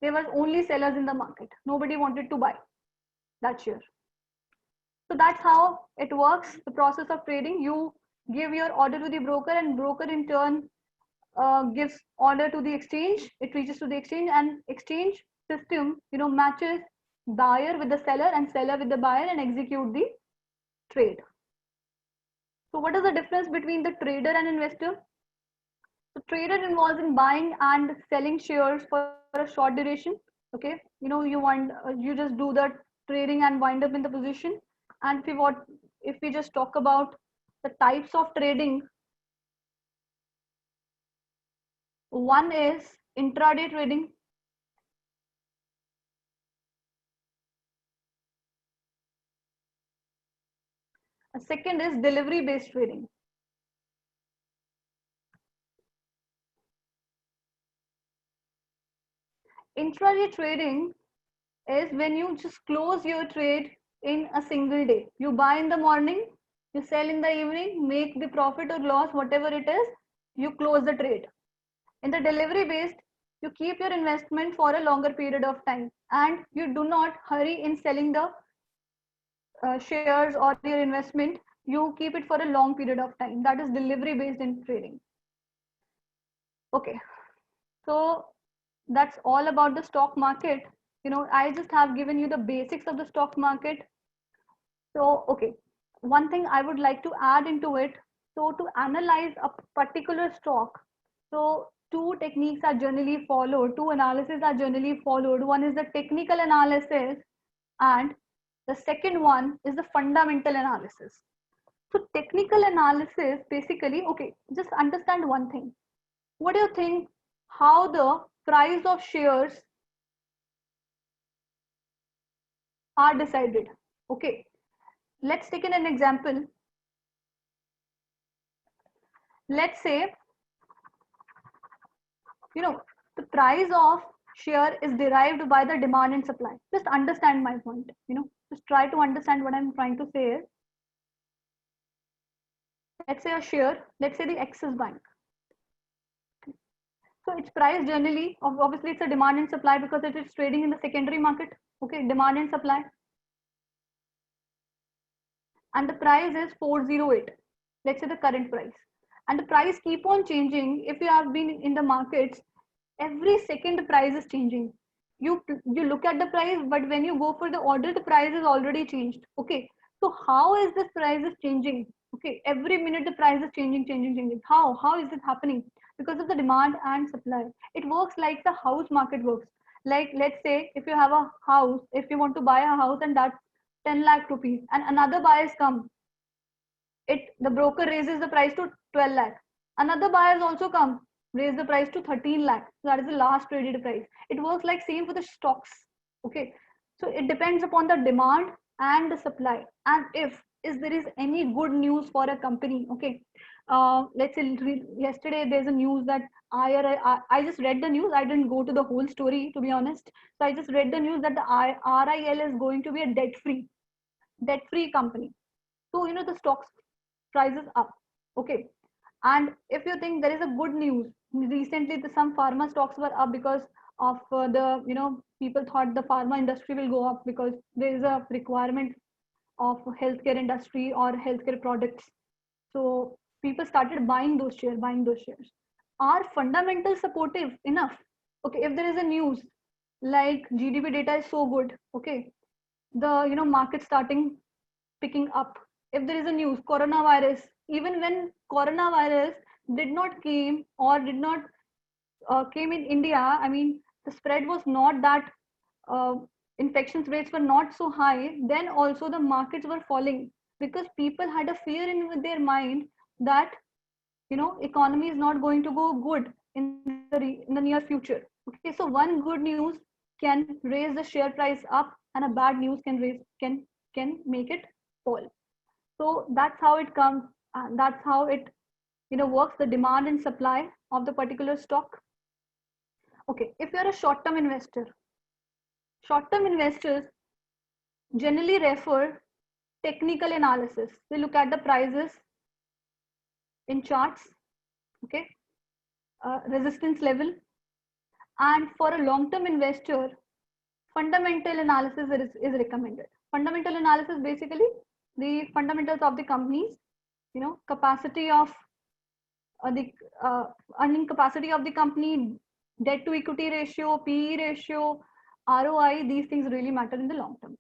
There was only sellers in the market. Nobody wanted to buy that share. So that's how it works. The process of trading, you give your order to the broker and broker in turn gives order to the exchange. It reaches to the exchange and exchange system, matches buyer with the seller and seller with the buyer and execute the trade. So what is the difference between the trader and investor? So trader involves in buying and selling shares for a short duration. Okay, you just do the trading and wind up in the position. And if we just talk about the types of trading, one is intraday trading. A second is delivery based trading. Intraday trading is when you just close your trade in a single day. You buy in the morning, you sell in the evening, make the profit or loss, whatever it is, you close the trade. In the delivery based, you keep your investment for a longer period of time and you do not hurry in selling the shares or your investment. You keep it for a long period of time. That is delivery based in trading. Okay, so that's all about the stock market. I just have given you the basics of the stock market. So, okay, one thing I would like to add into it. So to analyze a particular stock, so two techniques are generally followed, two analyses are generally followed. One is the technical analysis and the second one is the fundamental analysis. So technical analysis basically, okay, just understand one thing. What do you think how the price of shares are decided? Okay, let's take an example. Let's say, the price of share is derived by the demand and supply. Just understand my point, just try to understand what I'm trying to say is, let's say a share, let's say the Axis Bank. So its price generally, obviously it's a demand and supply because it is trading in the secondary market. Okay, demand and supply. And the price is 408. Let's say the current price. And the price keep on changing. If you have been in the markets, every second the price is changing. You look at the price, but when you go for the order, the price is already changed. Okay, so how is this price is changing? Okay, every minute the price is changing. How is it happening? Because of the demand and supply. It works like the house market works. Like, let's say if you have a house, if you want to buy a house and that's 10 lakh rupees and another buyers come, the broker raises the price to 12 lakh. Another buyers also come, raise the price to 13 lakh. So that is the last traded price. It works like same for the stocks. Okay, so it depends upon the demand and the supply, and if there is any good news for a company. Okay, let's say yesterday there's a news that I just read the news. I didn't go to the whole story, to be honest. So I just read the news that the RIL is going to be a debt-free company. So the stocks prices up. Okay, and if you think there is a good news, recently some pharma stocks were up because of the people thought the pharma industry will go up because there is a requirement of healthcare industry or healthcare products. So people started buying those shares. Are fundamentals supportive enough? Okay, if there is a news like GDP data is so good, okay, the market starting picking up. If there is a news coronavirus, even when coronavirus did not came or did not came in India, I mean, the spread was not that, infections rates were not so high, then also the markets were falling because people had a fear in their mind that, economy is not going to go good in the near future. Okay, so one good news can raise the share price up, and a bad news can make it fall. So that's how it comes. That's how it works. The demand and supply of the particular stock. Okay, if you're a short-term investor, short-term investors generally refer technical analysis. They look at the prices in charts, okay, resistance level, and for a long-term investor, fundamental analysis is recommended. Fundamental analysis, basically the fundamentals of the companies, capacity of the earning capacity of the company, debt to equity ratio, PE ratio, ROI. These things really matter in the long term.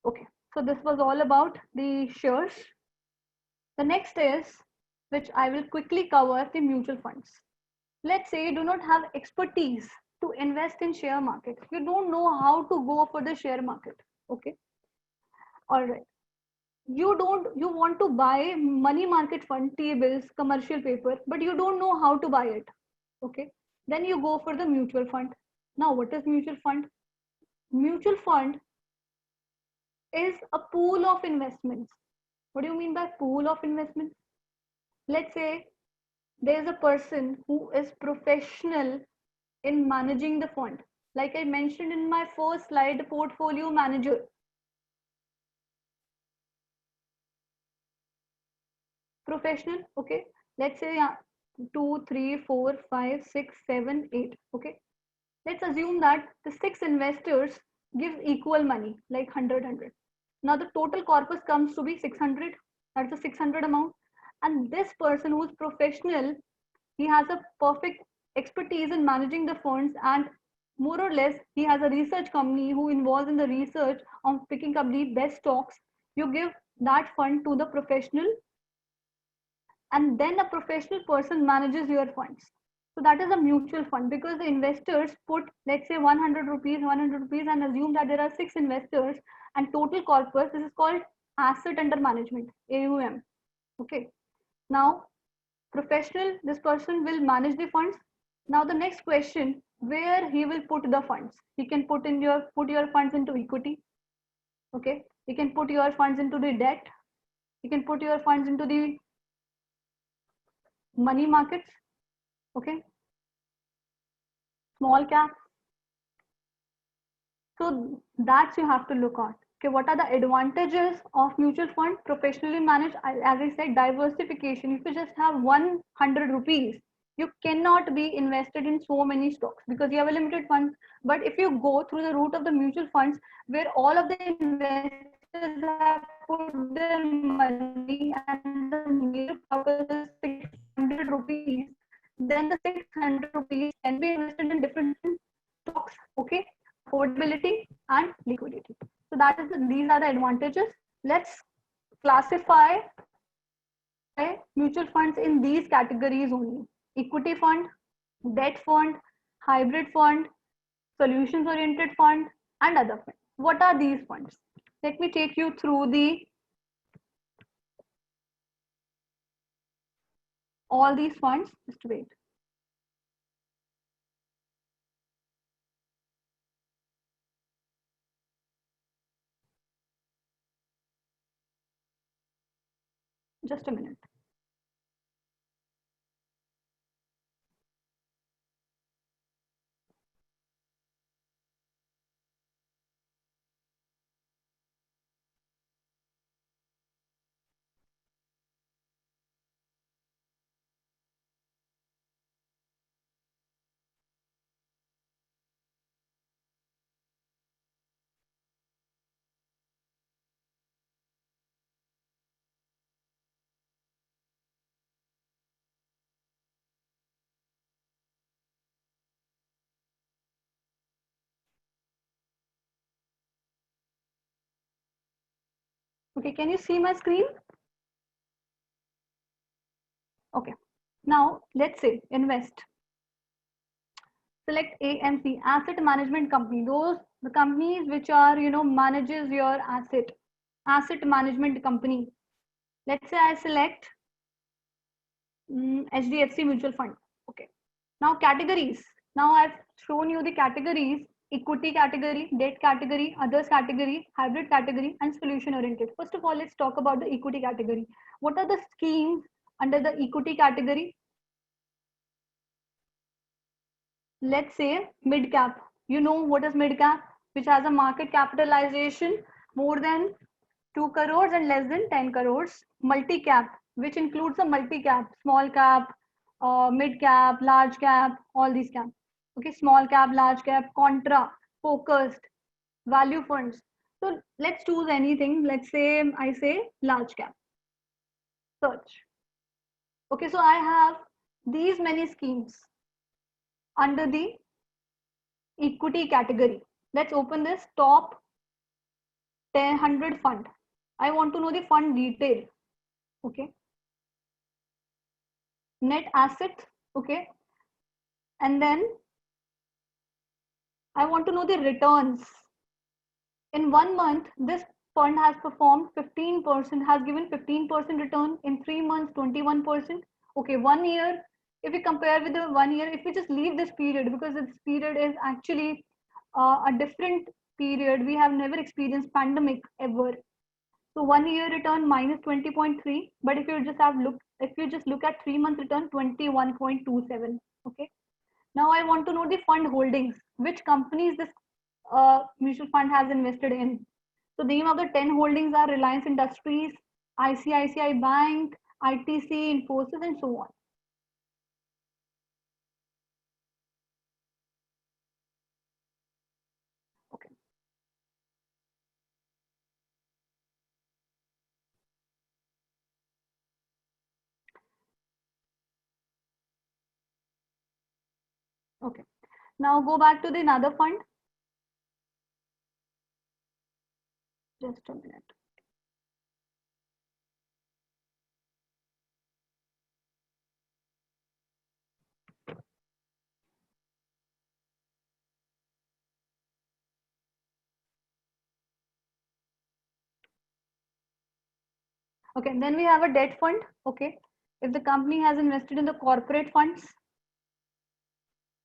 Okay, so this was all about the shares. The next is, which I will quickly cover, the mutual funds. Let's say you do not have expertise to invest in share market. You don't know how to go for the share market. Okay, all right. You want to buy money market fund, T-bills, commercial paper, but you don't know how to buy it. Okay, then you go for the mutual fund. Now, what is mutual fund? Mutual fund is a pool of investments. What do you mean by pool of investments? Let's say there's a person who is professional in managing the fund. Like I mentioned in my first slide, the portfolio manager. Professional, okay. Let's say 2, 3, 4, 5, 6, 7, 8. Okay. Let's assume that the 6 investors give equal money, like 100. Now the total corpus comes to be 600. That's a 600 amount. And this person who's professional, he has a perfect expertise in managing the funds, and more or less he has a research company who involves in the research on picking up the best stocks. You give that fund to the professional, and then a professional person manages your funds. So that is a mutual fund, because the investors put, let's say, 100 rupees, 100 rupees, and assume that there are 6 investors and total corpus. This is called asset under management, AUM. Okay. Now, professional, this person will manage the funds. Now the next question, where he will put the funds? He can put your funds into equity. Okay. You can put your funds into the debt. You can put your funds into the money markets. Okay. Small cap. So that's you have to look at. Okay, what are the advantages of mutual fund? Professionally managed, as I said, diversification. If you just have 100 rupees, you cannot be invested in so many stocks because you have a limited funds. But if you go through the route of the mutual funds, where all of the investors have put their money and the major purpose is 600 rupees, then the 600 rupees can be invested in different stocks. Okay, affordability and liquidity. So that is these are the advantages. Let's classify mutual funds in these categories only: equity fund, debt fund, hybrid fund, solutions oriented fund, and other funds. What are these funds? Let me take you through all these funds. Just wait. Just a minute. Okay, can you see my screen? Okay. Now let's say invest. Select AMC, asset management company. Those the companies which are manages your asset management company. Let's say I select HDFC mutual fund. Okay. Now categories. Now I've shown you the categories: equity category, debt category, others category, hybrid category, and solution oriented. First of all, let's talk about the equity category. What are the schemes under the equity category? Let's say mid cap. You know what is mid cap? Which has a market capitalization more than 2 crores and less than 10 crores. Multi cap, which includes a multi cap, small cap, mid cap, large cap, all these cap. Okay, small cap, large cap, contra, focused, value funds. So let's choose anything. Let's say I say large cap. Search. Okay, so I have these many schemes under the equity category. Let's open this top 100 fund. I want to know the fund detail. Okay. Net asset. Okay. And then I want to know the returns. In 1 month, this fund has performed 15%, has given 15% return. In 3 months, 21%. Okay, 1 year. If we compare with the 1 year, if we just leave this period, because this period is actually a different period. We have never experienced pandemic ever. So 1 year return minus 20.3. But if you just look at 3 month return, 21.27. Okay. Now I want to know the fund holdings, which companies this mutual fund has invested in. So the name of the 10 holdings are Reliance Industries, ICICI Bank, ITC, Infosys, and so on. Okay. Okay. Now go back to the another fund. Just a minute. Okay, then we have a debt fund. Okay, if the company has invested in the corporate funds,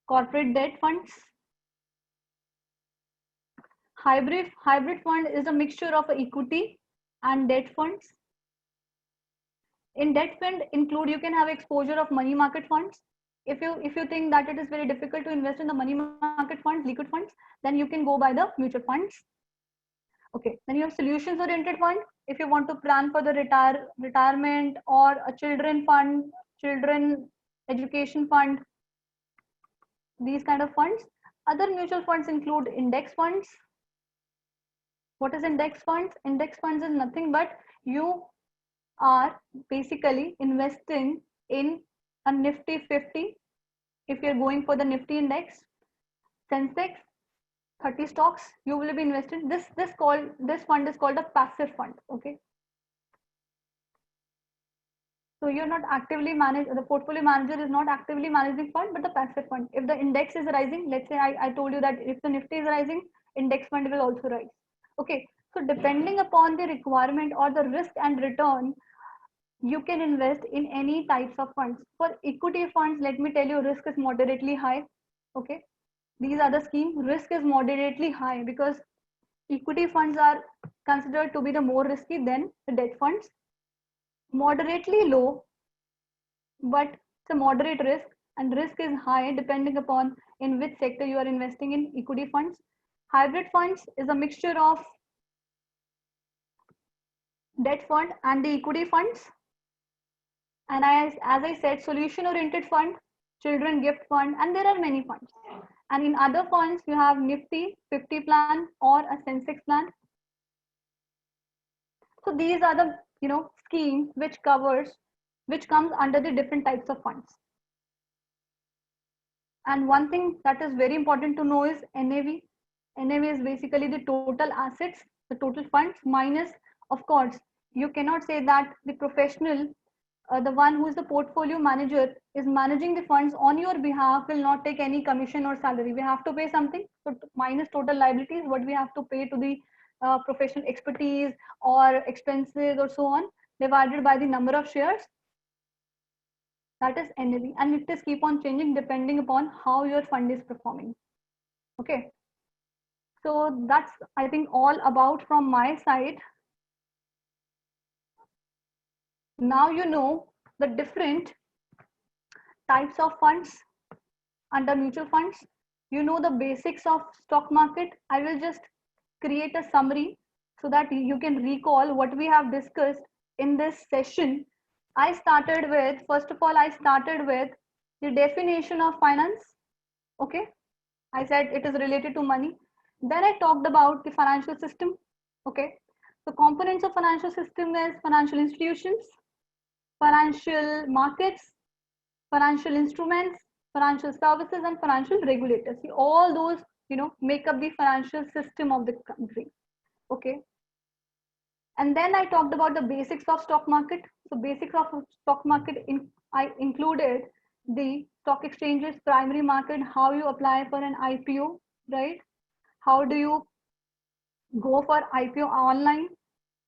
corporate debt funds. Hybrid fund is a mixture of equity and debt funds. In debt fund include, you can have exposure of money market funds. If you think that it is very difficult to invest in the money market funds, liquid funds, then you can go by the mutual funds. Okay, then you have solutions oriented fund. If you want to plan for the retirement, or a children fund, children education fund, these kind of funds. Other mutual funds include index funds. What is index funds? Index funds is nothing but you are basically investing in a Nifty 50. If you're going for the Nifty index, Sensex 30 stocks, you will be invested. This fund is called a passive fund. Okay. So you're not actively managed, the portfolio manager is not actively managing fund, but the passive fund. If the index is rising, let's say I told you that if the Nifty is rising, index fund will also rise. Okay. So depending upon the requirement or the risk and return, you can invest in any types of funds. For equity funds, let me tell you, risk is moderately high. Okay. These are the scheme. Risk is moderately high because equity funds are considered to be the more risky than the debt funds. Moderately low, but it's a moderate risk, and risk is high depending upon in which sector you are investing in equity funds. Hybrid funds is a mixture of debt fund and the equity funds. And as I said, solution oriented fund, children gift fund, and there are many funds. And in other funds, you have Nifty 50 plan or a Sensex plan. So these are the schemes which comes under the different types of funds. And one thing that is very important to know is NAV. NAV is basically the total assets, the total funds minus, of course, you cannot say that the professional the one who is the portfolio manager is managing the funds on your behalf will not take any commission or salary. We have to pay something. So minus total liabilities, what we have to pay to the professional expertise or expenses or so on, divided by the number of shares. That is NAV, and it is keep on changing depending upon how your fund is performing. Okay. So that's, I think, all about from my side. Now you know the different types of funds under mutual funds. You know the basics of stock market. I will just create a summary so that you can recall what we have discussed in this session. I started with, first of all, I started with the definition of finance. Okay. I said it is related to money. Then I talked about the financial system. Okay. The components of financial system is financial institutions, financial markets, financial instruments, financial services, and financial regulators. See, all those, make up the financial system of the country. Okay. And then I talked about the basics of stock market. So basics of stock market, I included the stock exchanges, primary market, how you apply for an IPO, right? How do you go for IPO online?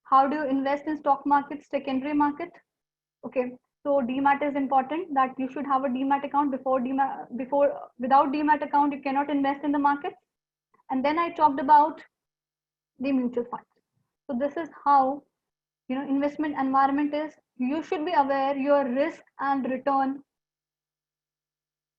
How do you invest in stock market, secondary market? Okay. So DMAT is important, that you should have a DMAT account without DMAT account, you cannot invest in the market. And then I talked about the mutual funds. So this is how, investment environment is. You should be aware your risk and return.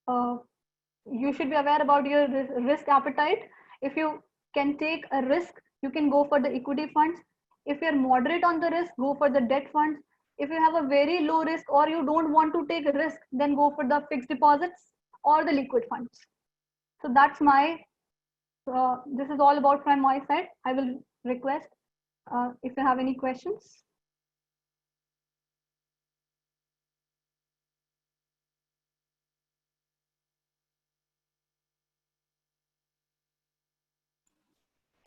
You should be aware about your risk appetite. If you can take a risk, you can go for the equity funds. If you're moderate on the risk, go for the debt funds. If you have a very low risk or you don't want to take a risk, then go for the fixed deposits or the liquid funds. So that's my, this is all about from my side. I will request if you have any questions.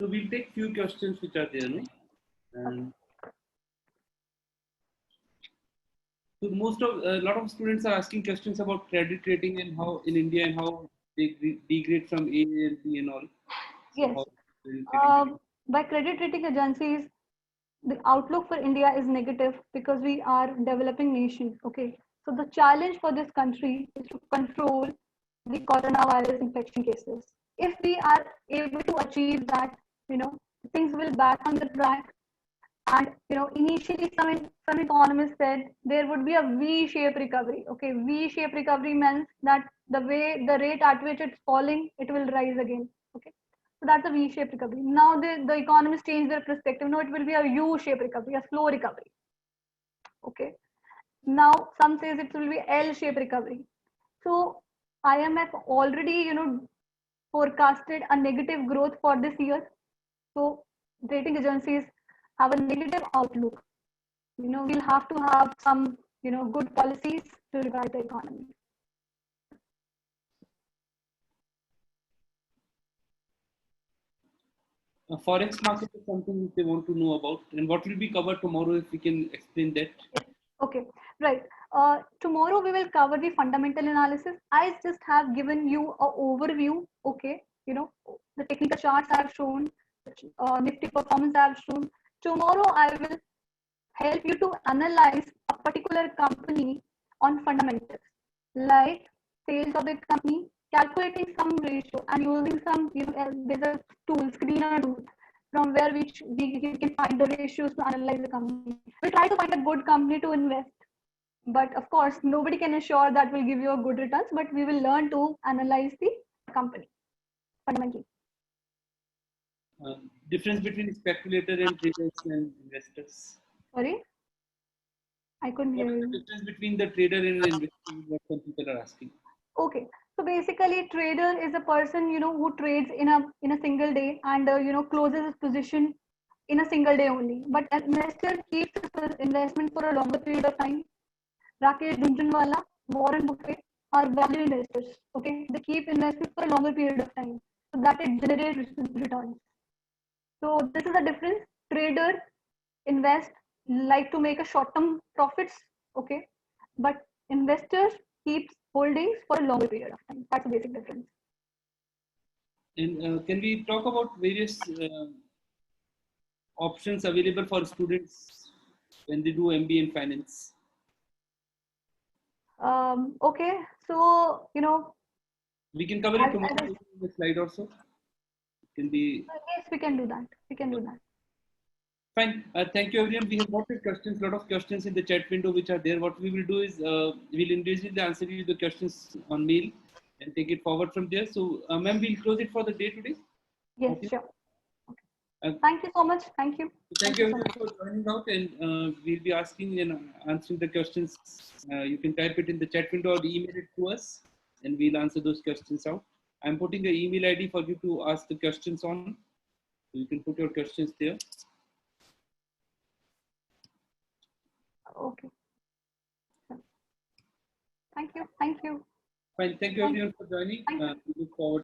So we'll take few questions which are there, no? And so a lot of students are asking questions about credit rating and how in India and how they degrade from A and B and all. So yes. By credit rating agencies, the outlook for India is negative because we are developing nation. Okay. So the challenge for this country is to control the coronavirus infection cases. If we are able to achieve that, things will back on the track. And initially some economists said there would be a V-shaped recovery. Okay, V-shaped recovery means that the rate at which it's falling, it will rise again. Okay, so that's a V-shaped recovery. Now the economists change their perspective. No, it will be a U-shaped recovery, a slow recovery. Okay, now some says it will be L-shaped recovery. So IMF already forecasted a negative growth for this year. So rating agencies have a negative outlook. We'll have to have some, good policies to revive the economy. Forex market is something they want to know about, and what will be covered tomorrow if we can explain that. Okay, right. Tomorrow we will cover the fundamental analysis. I just have given you an overview. Okay, the technical charts I have shown, Nifty performance I have shown. Tomorrow I will help you to analyze a particular company on fundamentals, like sales of the company, calculating some ratio and using some, there's a tool, screener tool, from where we can find the ratios to analyze the company. We try to find a good company to invest, but of course, nobody can assure that will give you a good returns, but we will learn to analyze the company fundamentally. Difference between speculator and traders and investors. Sorry? I couldn't hear you. What is the difference between the trader and investor? What some people are asking. Okay, so basically, trader is a person who trades in a single day and closes his position in a single day only. But an investor keeps his investment for a longer period of time. Rakesh Jhunjhunwala, Warren Buffett are value investors. Okay, they keep investment for a longer period of time, so that it generates returns. So this is the difference. Trader invest like to make a short-term profits. Okay, but investors keep holdings for a longer period of time. That's the basic difference. And can we talk about various options available for students when they do MBA in finance? Okay, so we can cover it tomorrow in the slide also. It can be. Yes, we can do that. We can do that. Fine. Thank you, everyone. We have got questions, lot of questions in the chat window which are there. What we will do is we'll individually answer you the questions on mail and take it forward from there. So, ma'am, we'll close it for the day today. Yes, okay. Sure. Okay. Thank you so much. Thank you. Thank you everyone for joining out, and we'll be asking and answering the questions. You can type it in the chat window or email it to us, and we'll answer those questions out. I'm putting an email ID for you to ask the questions on. So you can put your questions there. Okay. Thank you. Thank you. Fine. Thank you everyone for joining. We look forward